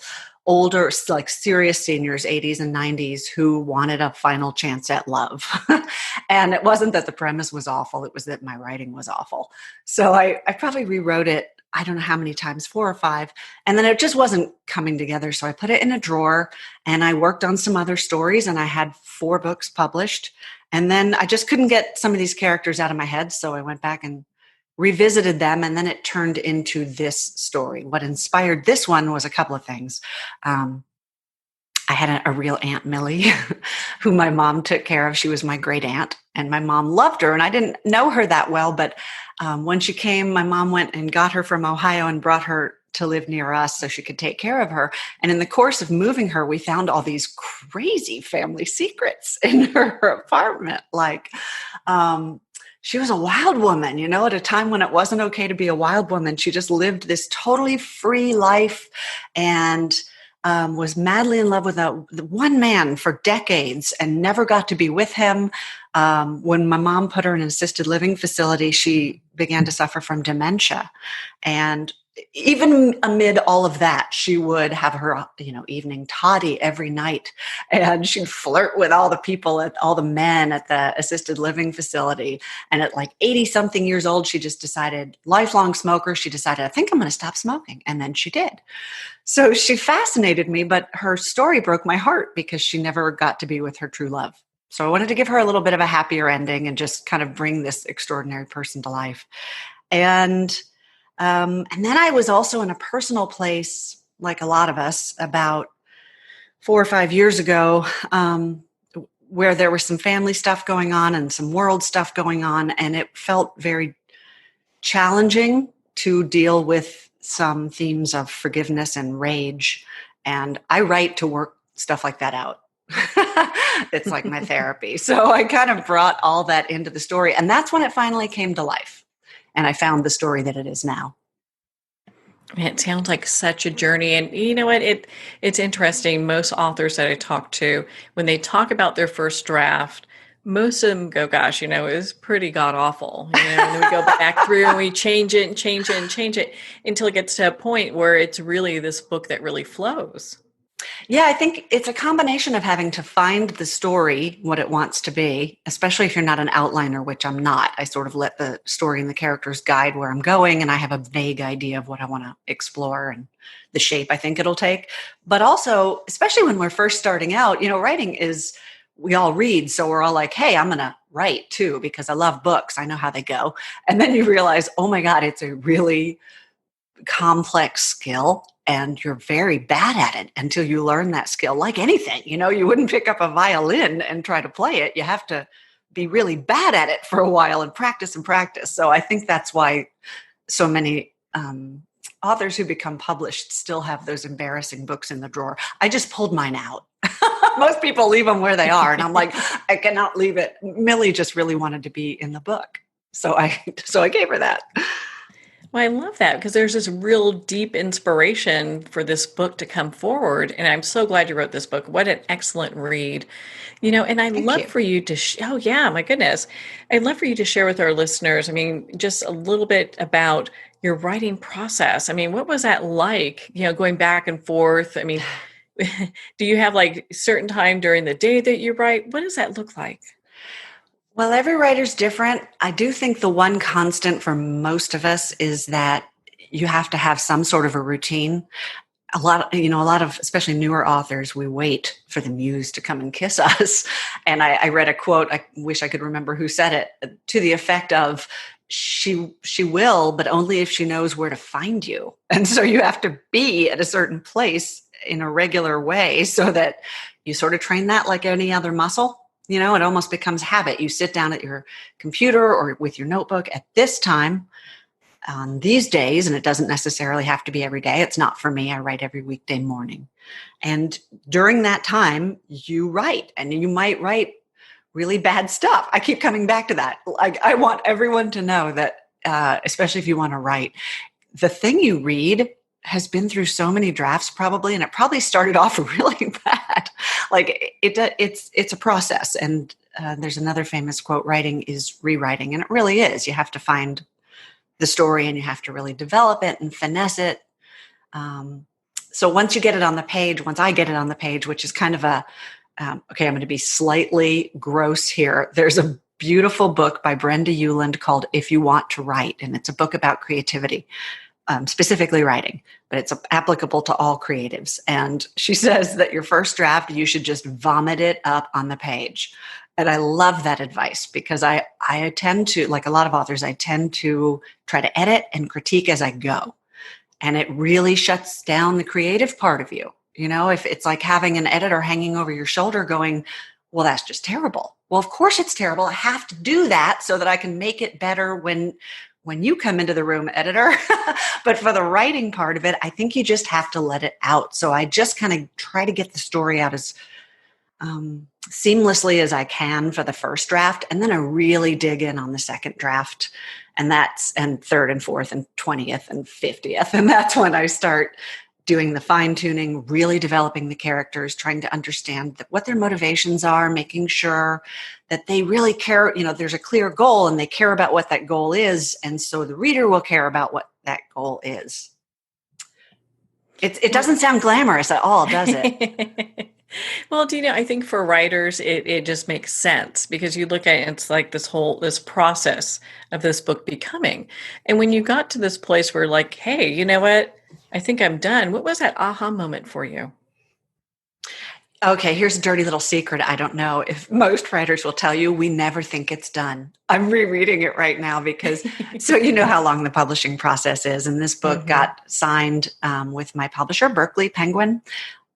older, like serious seniors, 80s and 90s, who wanted a final chance at love. And it wasn't that the premise was awful, it was that my writing was awful. So I probably rewrote it, I don't know how many times, 4 or 5, and then it just wasn't coming together. So I put it in a drawer and I worked on some other stories, and I had 4 books published. And then I just couldn't get some of these characters out of my head. So I went back and revisited them, and then it turned into this story. What inspired this one was a couple of things. I had a real Aunt Millie who my mom took care of. She was my great aunt, and my mom loved her, and I didn't know her that well, but when she came, my mom went and got her from Ohio and brought her to live near us so she could take care of her. And in the course of moving her, we found all these crazy family secrets in her apartment. Like, she was a wild woman, at a time when it wasn't okay to be a wild woman. She just lived this totally free life and was madly in love with one man for decades and never got to be with him. When my mom put her in an assisted living facility, she began to suffer from dementia. And even amid all of that, she would have her, evening toddy every night, and she'd flirt with all the men at the assisted living facility. And at like 80 something years old, she just decided, lifelong smoker, she decided, I think I'm going to stop smoking. And then she did. So she fascinated me, but her story broke my heart because she never got to be with her true love. So I wanted to give her a little bit of a happier ending and just kind of bring this extraordinary person to life. And then I was also in a personal place, like a lot of us, about 4 or 5 years ago, where there was some family stuff going on and some world stuff going on. And it felt very challenging to deal with some themes of forgiveness and rage. And I write to work stuff like that out. It's like my therapy. So I kind of brought all that into the story. And that's when it finally came to life. And I found the story that it is now. It sounds like such a journey. And you know what? It's interesting. Most authors that I talk to, when they talk about their first draft, most of them go, gosh, it was pretty god awful. And then we go back through and we change it and change it and change it until it gets to a point where it's really this book that really flows. Yeah, I think it's a combination of having to find the story, what it wants to be, especially if you're not an outliner, which I'm not. I sort of let the story and the characters guide where I'm going, and I have a vague idea of what I want to explore and the shape I think it'll take. But also, especially when we're first starting out, writing is, we all read, so we're all like, hey, I'm going to write too because I love books. I know how they go. And then you realize, oh my God, it's a really complex skill. And you're very bad at it until you learn that skill. Like anything, you wouldn't pick up a violin and try to play it. You have to be really bad at it for a while and practice. So I think that's why so many authors who become published still have those embarrassing books in the drawer. I just pulled mine out. Most people leave them where they are. And I'm like, I cannot leave it. Millie just really wanted to be in the book. So I gave her that. Well, I love that because there's this real deep inspiration for this book to come forward. And I'm so glad you wrote this book. What an excellent read. And I'd Thank love you. for you to, oh yeah, my goodness. I'd love for you to share with our listeners, I mean, just a little bit about your writing process. I mean, what was that like, going back and forth? I mean, do you have like certain time during the day that you write? What does that look like? Well, every writer's different. I do think the one constant for most of us is that you have to have some sort of a routine. A lot of, especially newer authors, we wait for the muse to come and kiss us. And I read a quote, I wish I could remember who said it, to the effect of, she will, but only if she knows where to find you. And so you have to be at a certain place in a regular way so that you sort of train that like any other muscle. It almost becomes habit. You sit down at your computer or with your notebook at this time on these days, and it doesn't necessarily have to be every day. It's not for me. I write every weekday morning. And during that time, you write, and you might write really bad stuff. I keep coming back to that. Like, I want everyone to know that, especially if you want to write, the thing you read has been through so many drafts probably, and it probably started off really bad. Like it's a process. And there's another famous quote, writing is rewriting. And it really is. You have to find the story and you have to really develop it and finesse it. So once I get it on the page, which is kind of okay, I'm going to be slightly gross here. There's a beautiful book by Brenda Euland called If You Want to Write. And it's a book about creativity. Specifically writing, but it's applicable to all creatives. And she says that your first draft, you should just vomit it up on the page. And I love that advice because I tend to, like a lot of authors, I tend to try to edit and critique as I go. And it really shuts down the creative part of you. If it's like having an editor hanging over your shoulder going, well, that's just terrible. Well, of course it's terrible. I have to do that so that I can make it better when you come into the room, editor. But for the writing part of it, I think you just have to let it out. So I just kind of try to get the story out as seamlessly as I can for the first draft. And then I really dig in on the second draft. And third and fourth and 20th and 50th. And that's when I start doing the fine tuning, really developing the characters, trying to understand what their motivations are, making sure that they really care. There's a clear goal and they care about what that goal is. And so the reader will care about what that goal is. It doesn't sound glamorous at all, does it? Well, I think for writers, it just makes sense because you look at it, it's like this process of this book becoming. And when you got to this place where like, hey, you know what? I think I'm done. What was that aha moment for you? Okay, here's a dirty little secret. I don't know if most writers will tell you, we never think it's done. I'm rereading it right now because, so you know how long the publishing process is. And this book got signed with my publisher, Berkeley Penguin,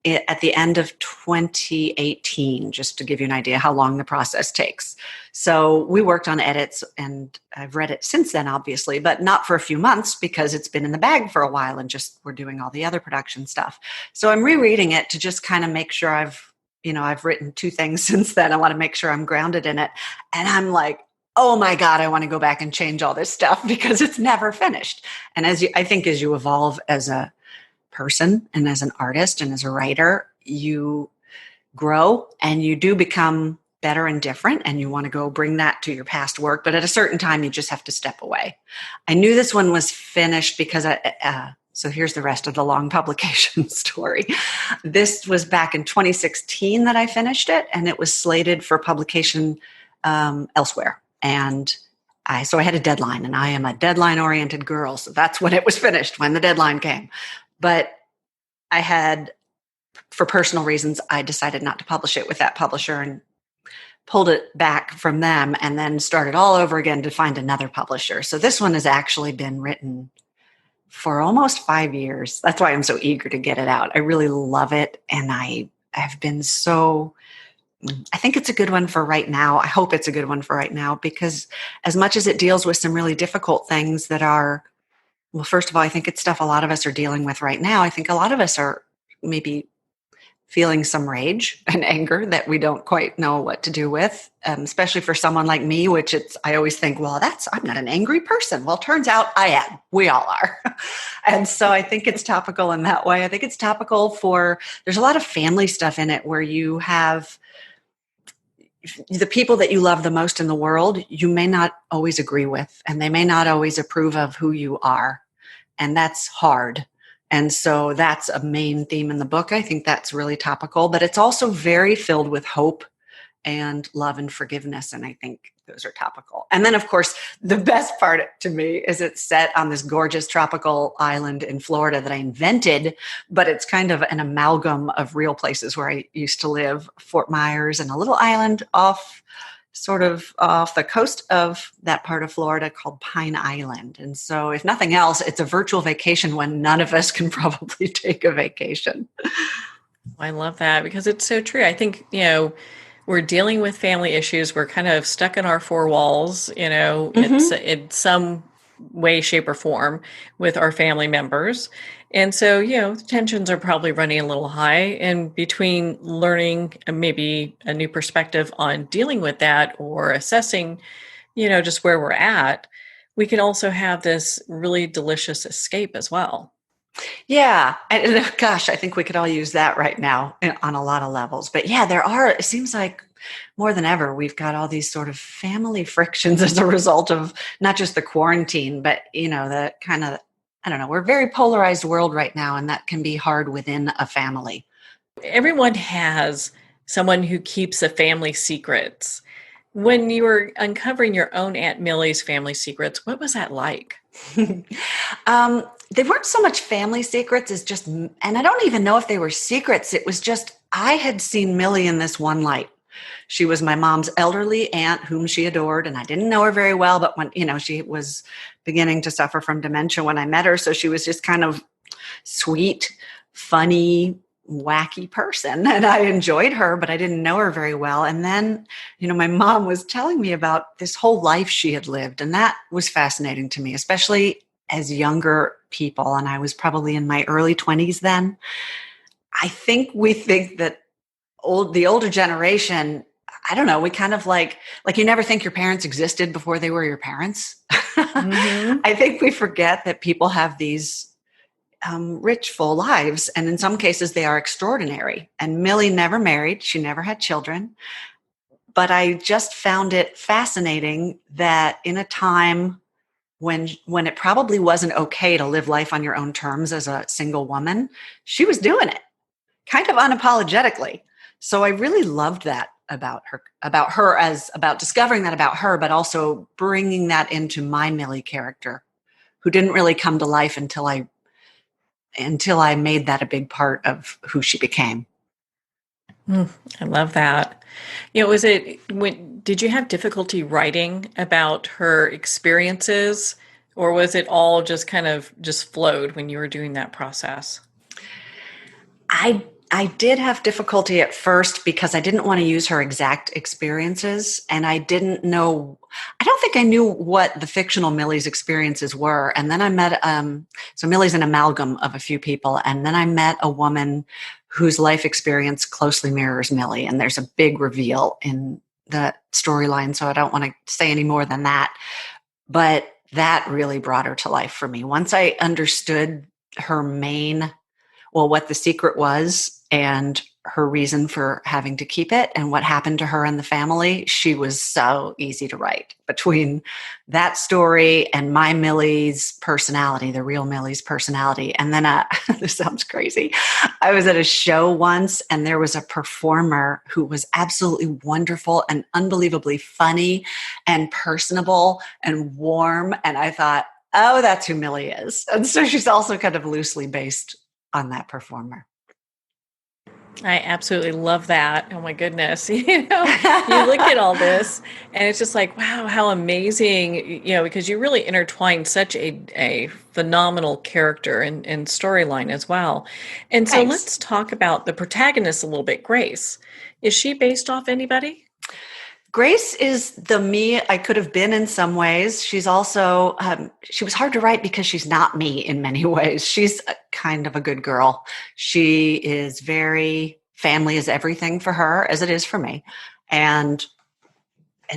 at the end of 2018, just to give you an idea how long the process takes. So we worked on edits and I've read it since then, obviously, but not for a few months because it's been in the bag for a while and just we're doing all the other production stuff. So I'm rereading it to just kind of make sure I've written two things since then. I want to make sure I'm grounded in it. And I'm like, oh my God, I want to go back and change all this stuff because it's never finished. And I think as you evolve as a person and as an artist and as a writer, you grow and you do become better and different and you want to go bring that to your past work. But at a certain time, you just have to step away. I knew this one was finished because so here's the rest of the long publication story. This was back in 2016 that I finished it and it was slated for publication elsewhere. And so I had a deadline and I am a deadline oriented girl. So that's when it was finished, when the deadline came. But I had, for personal reasons, I decided not to publish it with that publisher and pulled it back from them and then started all over again to find another publisher. So this one has actually been written for almost 5 years. That's why I'm so eager to get it out. I really love it. And I have been I think it's a good one for right now. I hope it's a good one for right now because as much as it deals with some really difficult things that are Well, first of all, I think it's stuff a lot of us are dealing with right now. I think a lot of us are maybe feeling some rage and anger that we don't quite know what to do with, especially for someone like me, which I always think, well, I'm not an angry person. Well, turns out I am. We all are. And so I think it's topical in that way. I think it's topical there's a lot of family stuff in it where you have the people that you love the most in the world, you may not always agree with, and they may not always approve of who you are. And that's hard. And so that's a main theme in the book. I think that's really topical, but it's also very filled with hope and love and forgiveness. And I think those are topical. And then, of course, the best part to me is it's set on this gorgeous tropical island in Florida that I invented, but it's kind of an amalgam of real places where I used to live, Fort Myers and a little island off the coast of that part of Florida called Pine Island. And so if nothing else, it's a virtual vacation when none of us can probably take a vacation. I love that because it's so true. I think, we're dealing with family issues. We're kind of stuck in our four walls, it's in some way, shape, or form with our family members. And so, tensions are probably running a little high. And between learning maybe a new perspective on dealing with that or assessing, just where we're at, we can also have this really delicious escape as well. Yeah. And gosh, I think we could all use that right now on a lot of levels. But yeah, it seems like more than ever, we've got all these sort of family frictions as a result of not just the quarantine, but, the kind of, I don't know, we're a very polarized world right now, and that can be hard within a family. Everyone has someone who keeps a family secrets. When you were uncovering your own Aunt Millie's family secrets, what was that like? They weren't so much family secrets as just, and I don't even know if they were secrets. It was just, I had seen Millie in this one light. She was my mom's elderly aunt whom she adored, and I didn't know her very well, but when, she was beginning to suffer from dementia when I met her. So she was just kind of sweet, funny, wacky person, and I enjoyed her, but I didn't know her very well. And then, my mom was telling me about this whole life she had lived, and that was fascinating to me, especially as younger people. And I was probably in my early 20s then. I think we think that the older generation, I don't know, we kind of like you never think your parents existed before they were your parents. Mm-hmm. I think we forget that people have these rich, full lives. And in some cases, they are extraordinary. And Millie never married. She never had children. But I just found it fascinating that in a time when it probably wasn't okay to live life on your own terms as a single woman, she was doing it kind of unapologetically. So I really loved that about discovering that about her, but also bringing that into my Millie character, who didn't really come to life until I made that a big part of who she became. I love that. Did you have difficulty writing about her experiences, or was it all just kind of just flowed when you were doing that process? I did have difficulty at first because I didn't want to use her exact experiences, and I don't think I knew what the fictional Millie's experiences were. And then I met, so Millie's an amalgam of a few people, and then I met a woman whose life experience closely mirrors Millie, and there's a big reveal in the storyline, so I don't want to say any more than that. But that really brought her to life for me. Once I understood what the secret was and her reason for having to keep it and what happened to her and the family, she was so easy to write. Between that story and my Millie's personality, the real Millie's personality. And then this sounds crazy. I was at a show once and there was a performer who was absolutely wonderful and unbelievably funny and personable and warm. And I thought, oh, that's who Millie is. And so she's also kind of loosely based on that performer. I absolutely love that. Oh my goodness. You look at all this and it's just like, wow, how amazing, because you really intertwine such a phenomenal character and storyline as well. And so Thanks. Let's talk about the protagonist a little bit, Grace. Is she based off anybody? Grace is the me I could have been in some ways. She's also, she was hard to write because she's not me in many ways. She's kind of a good girl. She is family is everything for her as it is for me. And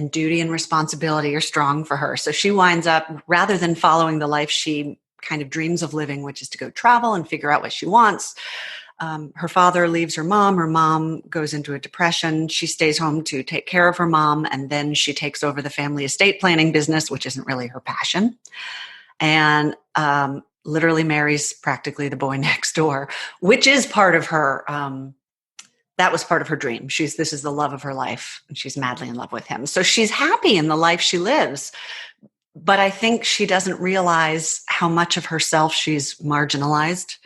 duty and responsibility are strong for her. So she winds up, rather than following the life she kind of dreams of living, which is to go travel and figure out what she wants. Her father leaves her mom. Her mom goes into a depression. She stays home to take care of her mom. And then she takes over the family estate planning business, which isn't really her passion. And literally marries practically the boy next door, which is part of her. That was part of her dream. This is the love of her life, and she's madly in love with him. So she's happy in the life she lives. But I think she doesn't realize how much of herself she's marginalized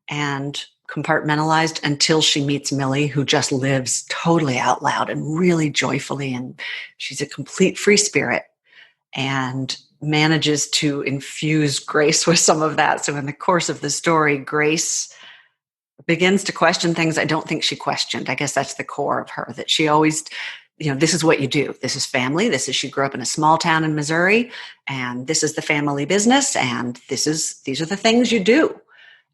and compartmentalized until she meets Millie, who just lives totally out loud and really joyfully. And she's a complete free spirit and manages to infuse Grace with some of that. So in the course of the story, Grace begins to question things I don't think she questioned. I guess that's the core of her, that she always, this is what you do. This is family. She grew up in a small town in Missouri, and this is the family business. And these are the things you do.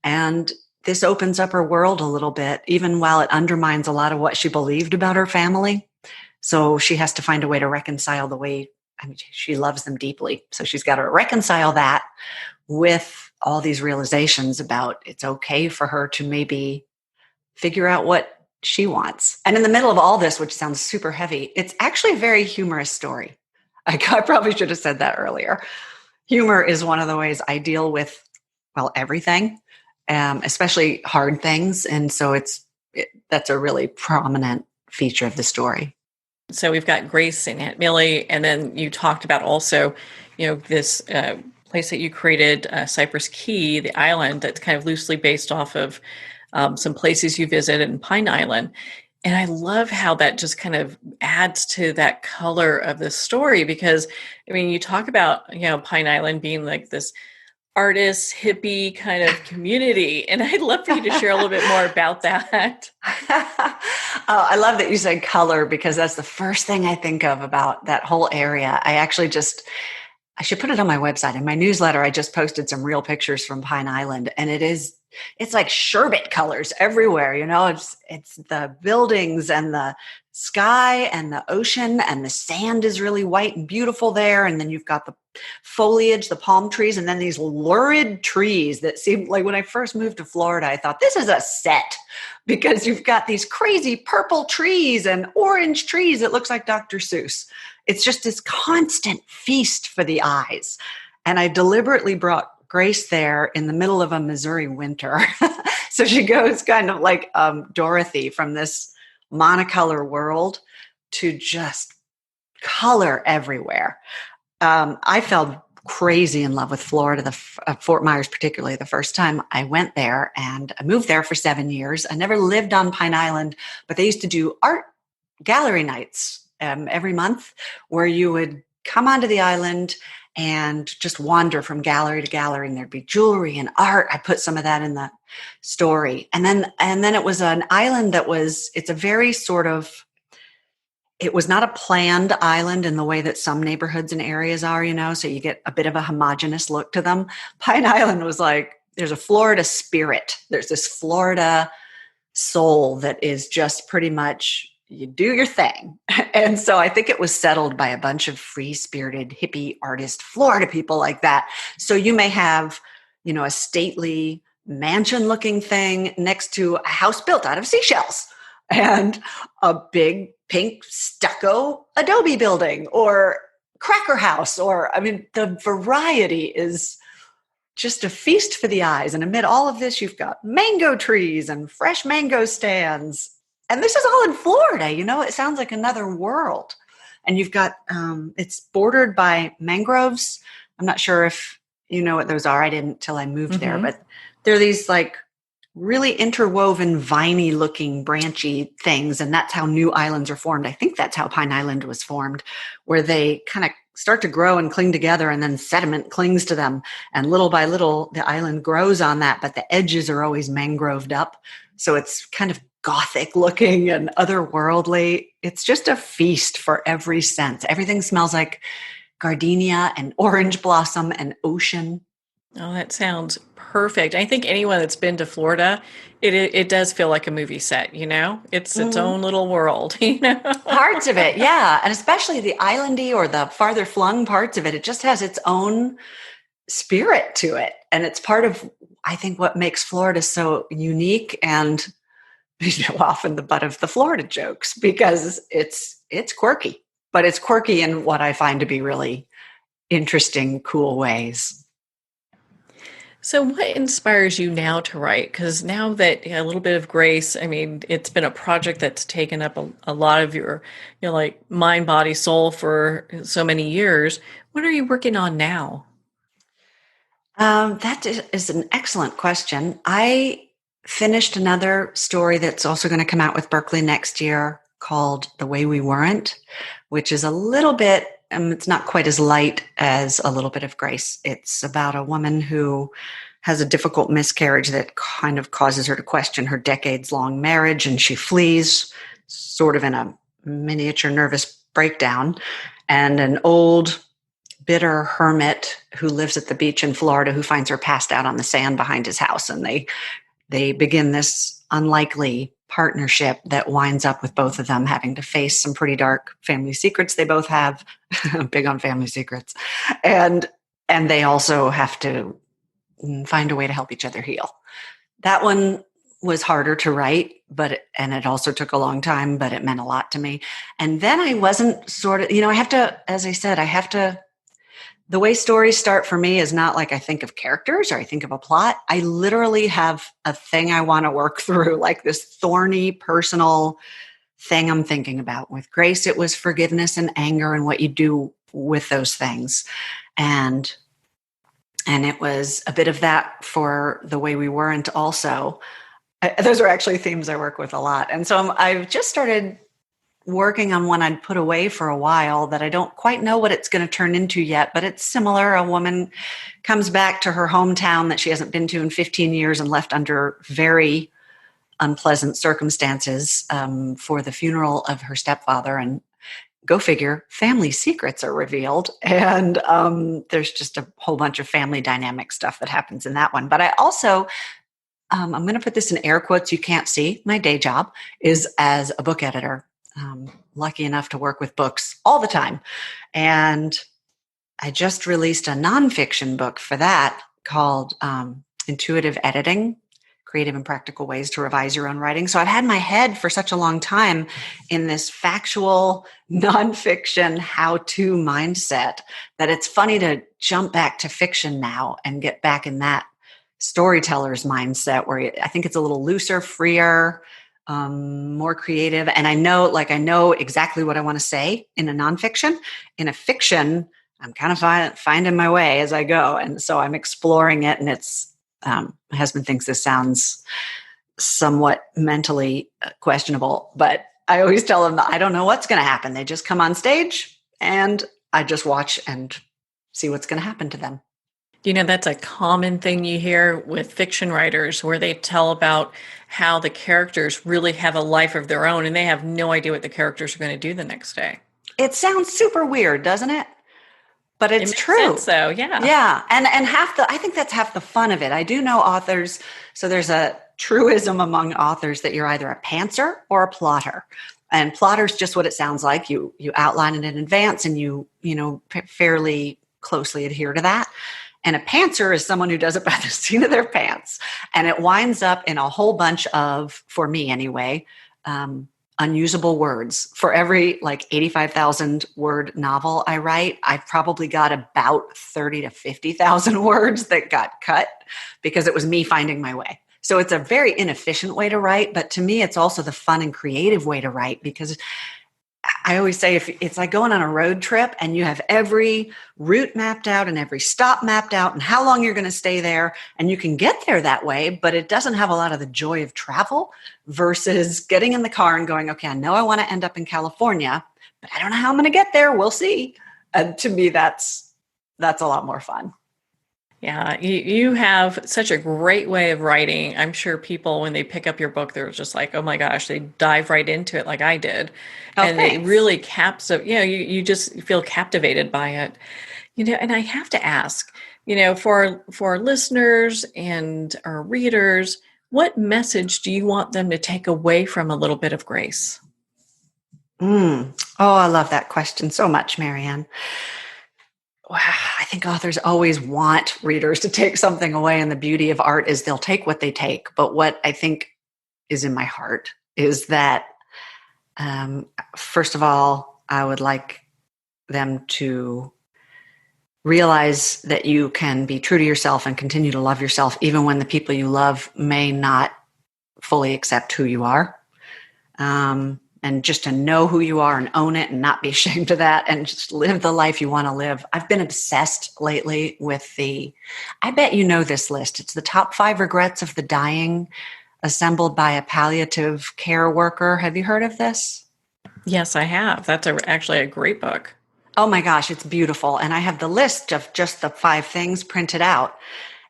And this opens up her world a little bit, even while it undermines a lot of what she believed about her family. So she has to find a way to reconcile she loves them deeply. So she's got to reconcile that with all these realizations about it's okay for her to maybe figure out what she wants. And in the middle of all this, which sounds super heavy, it's actually a very humorous story. I probably should have said that earlier. Humor is one of the ways I deal with, everything. Especially hard things. And so that's a really prominent feature of the story. So we've got Grace and Aunt Millie, and then you talked about also, this place that you created, Cypress Key, the island that's kind of loosely based off of some places you visited in Pine Island. And I love how that just kind of adds to that color of the story, because, you talk about, Pine Island being like this artist, hippie kind of community. And I'd love for you to share a little bit more about that. I love that you said color, because that's the first thing I think of about that whole area. I should put it on my website. In my newsletter, I just posted some real pictures from Pine Island, and it's like sherbet colors everywhere. It's the buildings and the sky and the ocean, and the sand is really white and beautiful there. And then you've got the foliage, the palm trees, and then these lurid trees that seem like, when I first moved to Florida, I thought this is a set, because you've got these crazy purple trees and orange trees. It looks like Dr. Seuss. It's just this constant feast for the eyes. And I deliberately brought Grace there in the middle of a Missouri winter. So she goes kind of like Dorothy from this monocolor world to just color everywhere. I fell crazy in love with Florida, Fort Myers particularly, the first time I went there, and I moved there for 7 years. I never lived on Pine Island, but they used to do art gallery nights every month, where you would come onto the island and just wander from gallery to gallery, and there'd be jewelry and art. I put some of that in the story. And then it was an island it's a very sort of, it was not a planned island in the way that some neighborhoods and areas are, so you get a bit of a homogenous look to them. Pine Island was like, there's a Florida spirit. There's this Florida soul that is just pretty much, you do your thing. And so I think it was settled by a bunch of free-spirited hippie artist Florida people like that. So you may have, a stately mansion-looking thing next to a house built out of seashells, and a big pink stucco adobe building, or cracker house, or, the variety is just a feast for the eyes. And amid all of this, you've got mango trees and fresh mango stands. And this is all in Florida, it sounds like another world. And you've got, it's bordered by mangroves. I'm not sure if you know what those are. I didn't till I moved there, but they're these like really interwoven, viney looking, branchy things. And that's how new islands are formed. I think that's how Pine Island was formed, where they kind of start to grow and cling together, and then sediment clings to them. And little by little, the island grows on that, but the edges are always mangroved up. So it's kind of gothic looking and otherworldly. It's just a feast for every sense. Everything smells like gardenia and orange blossom and ocean. Oh, that sounds perfect. I think anyone that's been to Florida, it does feel like a movie set, you know? It's its Mhm. own little world, you know? Parts of it, yeah. And especially the islandy or the farther flung parts of it, it just has its own spirit to it. And it's part of, I think, what makes Florida so unique and often the butt of the Florida jokes because it's quirky, but it's quirky in what I find to be really interesting, cool ways. So, what inspires you now to write? Because now that a little bit of grace, I mean, it's been a project that's taken up a lot of your, like mind, body, soul for so many years. What are you working on now? That is an excellent question. I finished another story that's also going to come out with Berkeley next year called The Way We Weren't, which is a little bit, it's not quite as light as A Little Bit of Grace. It's about a woman who has a difficult miscarriage that kind of causes her to question her decades long marriage, and she flees sort of in a miniature nervous breakdown. And an old bitter hermit who lives at the beach in Florida who finds her passed out on the sand behind his house. And they begin this unlikely partnership that winds up with both of them having to face some pretty dark family secrets they both have. Big on family secrets. And they also have to find a way to help each other heal. That one was harder to write, and it also took a long time, but it meant a lot to me. And then I wasn't sort of, I have to, as I said, the way stories start for me is not like I think of characters or I think of a plot. I literally have a thing I want to work through, like this thorny personal thing I'm thinking about. With Grace, it was forgiveness and anger and what you do with those things. And it was a bit of that for The Way We Weren't also. Those are actually themes I work with a lot. And so I've just started working on one I'd put away for a while that I don't quite know what it's going to turn into yet, but it's similar. A woman comes back to her hometown that she hasn't been to in 15 years and left under very unpleasant circumstances for the funeral of her stepfather. And go figure, family secrets are revealed. And there's just a whole bunch of family dynamic stuff that happens in that one. But I also, I'm going to put this in air quotes you can't see. My day job is as a book editor. Lucky enough to work with books all the time. And I just released a nonfiction book for that called Intuitive Editing, Creative and Practical Ways to Revise Your Own Writing. So I've had my head for such a long time in this factual nonfiction how-to mindset that it's funny to jump back to fiction now and get back in that storyteller's mindset where I think it's a little looser, freer, more creative. And I know exactly what I want to say in a nonfiction. In a fiction, I'm kind of finding my way as I go. And so I'm exploring it. And it's, my husband thinks this sounds somewhat mentally questionable, but I always tell him that I don't know what's going to happen. They just come on stage and I just watch and see what's going to happen to them. That's a common thing you hear with fiction writers where they tell about how the characters really have a life of their own and they have no idea what the characters are going to do the next day. It sounds super weird, doesn't it? But it's true. Sense, though, yeah. Yeah. And I think that's half the fun of it. I do know authors. So there's a truism among authors that you're either a pantser or a plotter. And plotter's just what it sounds like. You outline it in advance and you fairly closely adhere to that. And a pantser is someone who does it by the seat of their pants. And it winds up in a whole bunch of, for me anyway, unusable words. For every 85,000 word novel I write, I've probably got about 30 to 50,000 words that got cut because it was me finding my way. So it's a very inefficient way to write, but to me, it's also the fun and creative way to write because I always say if it's like going on a road trip and you have every route mapped out and every stop mapped out and how long you're going to stay there, and you can get there that way, but it doesn't have a lot of the joy of travel versus getting in the car and going, okay, I know I want to end up in California, but I don't know how I'm going to get there. We'll see. And to me, that's a lot more fun. Yeah, you have such a great way of writing. I'm sure people, when they pick up your book, they're just like, oh my gosh, they dive right into it like I did. Oh, And they thanks. really you just feel captivated by it. And I have to ask, for our listeners and our readers, what message do you want them to take away from A Little Bit of Grace? Oh, I love that question so much, Marianne. Wow, I think authors always want readers to take something away, and the beauty of art is they'll take what they take. But what I think is in my heart is that, first of all, I would like them to realize that you can be true to yourself and continue to love yourself, even when the people you love may not fully accept who you are. And just to know who you are and own it and not be ashamed of that and just live the life you want to live. I've been obsessed lately with I bet you know this list. It's the top 5 regrets of the dying, assembled by a palliative care worker. Have you heard of this? Yes, I have. That's actually a great book. Oh my gosh, it's beautiful. And I have the list of just the 5 things printed out.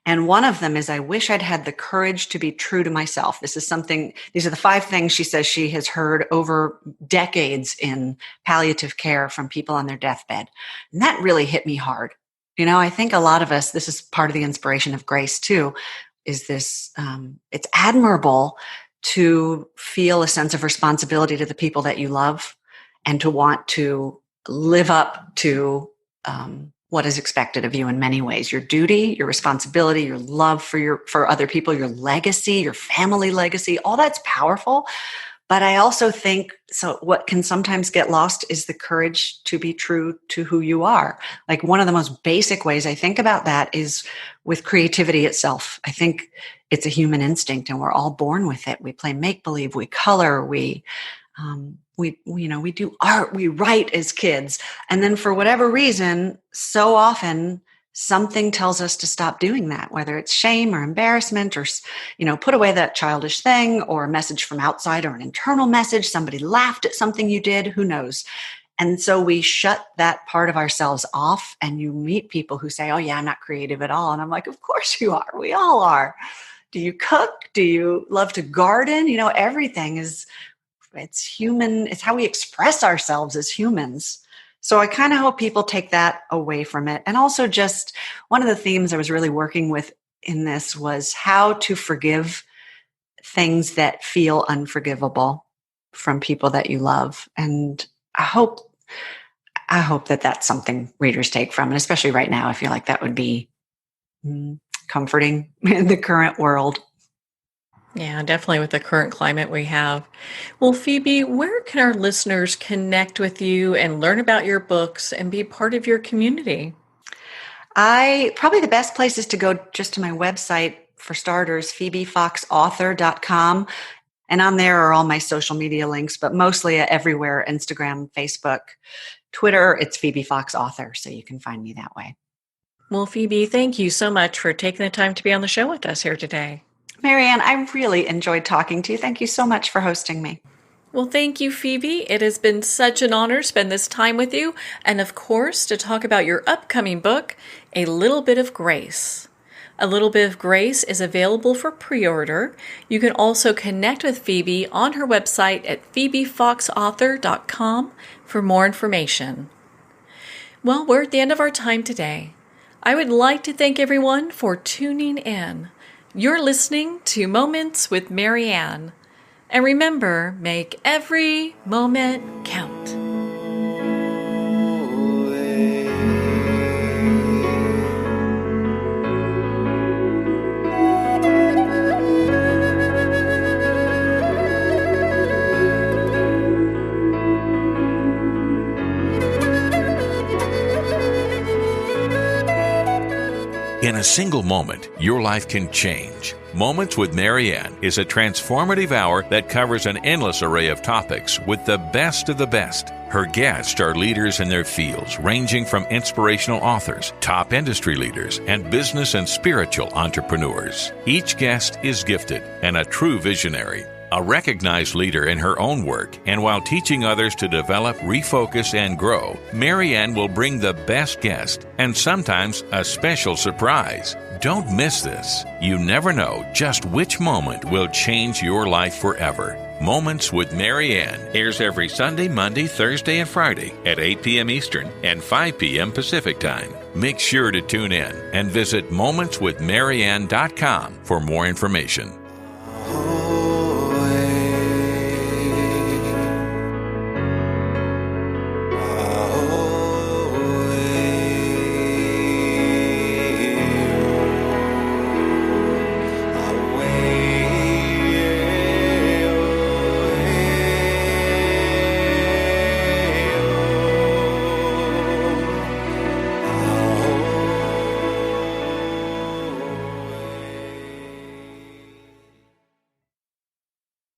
And one of them is, I wish I'd had the courage to be true to myself. These are the 5 things she says she has heard over decades in palliative care from people on their deathbed. And that really hit me hard. I think a lot of us, this is part of the inspiration of Grace too, is this, it's admirable to feel a sense of responsibility to the people that you love and to want to live up to, what is expected of you in many ways: your duty, your responsibility, your love for other people, your legacy, your family legacy. All that's powerful. But I also think, so what can sometimes get lost is the courage to be true to who you are. Like, one of the most basic ways I think about that is with creativity itself. I think it's a human instinct and we're all born with it. We play make-believe, we color, we do art, we write as kids. And then for whatever reason, so often something tells us to stop doing that, whether it's shame or embarrassment or, put away that childish thing, or a message from outside or an internal message. Somebody laughed at something you did, who knows? And so we shut that part of ourselves off, and you meet people who say, oh yeah, I'm not creative at all. And I'm like, of course you are. We all are. Do you cook? Do you love to garden? Everything it's human. It's how we express ourselves as humans. So I kind of hope people take that away from it. And also, just one of the themes I was really working with in this was how to forgive things that feel unforgivable from people that you love. And I hope that that's something readers take from it, especially right now. I feel like that would be comforting in the current world. Yeah, definitely with the current climate we have. Well, Phoebe, where can our listeners connect with you and learn about your books and be part of your community? Probably the best place is to go just to my website, for starters, phoebefoxauthor.com. And on there are all my social media links, but mostly everywhere: Instagram, Facebook, Twitter. It's Phoebe Fox Author, so you can find me that way. Well, Phoebe, thank you so much for taking the time to be on the show with us here today. Marianne, I really enjoyed talking to you. Thank you so much for hosting me. Well, thank you, Phoebe. It has been such an honor to spend this time with you, and of course, to talk about your upcoming book, A Little Bit of Grace. A Little Bit of Grace is available for pre-order. You can also connect with Phoebe on her website at phoebefoxauthor.com for more information. Well, we're at the end of our time today. I would like to thank everyone for tuning in. You're listening to Moments with Marianne. And remember, make every moment count. In a single moment, your life can change. Moments with Marianne is a transformative hour that covers an endless array of topics with the best of the best. Her guests are leaders in their fields, ranging from inspirational authors, top industry leaders, and business and spiritual entrepreneurs. Each guest is gifted and a true visionary. A recognized leader in her own work, and while teaching others to develop, refocus, and grow, Marianne will bring the best guest and sometimes a special surprise. Don't miss this. You never know just which moment will change your life forever. Moments with Marianne airs every Sunday, Monday, Thursday, and Friday at 8 p.m. Eastern and 5 p.m. Pacific Time. Make sure to tune in and visit momentswithmarianne.com for more information.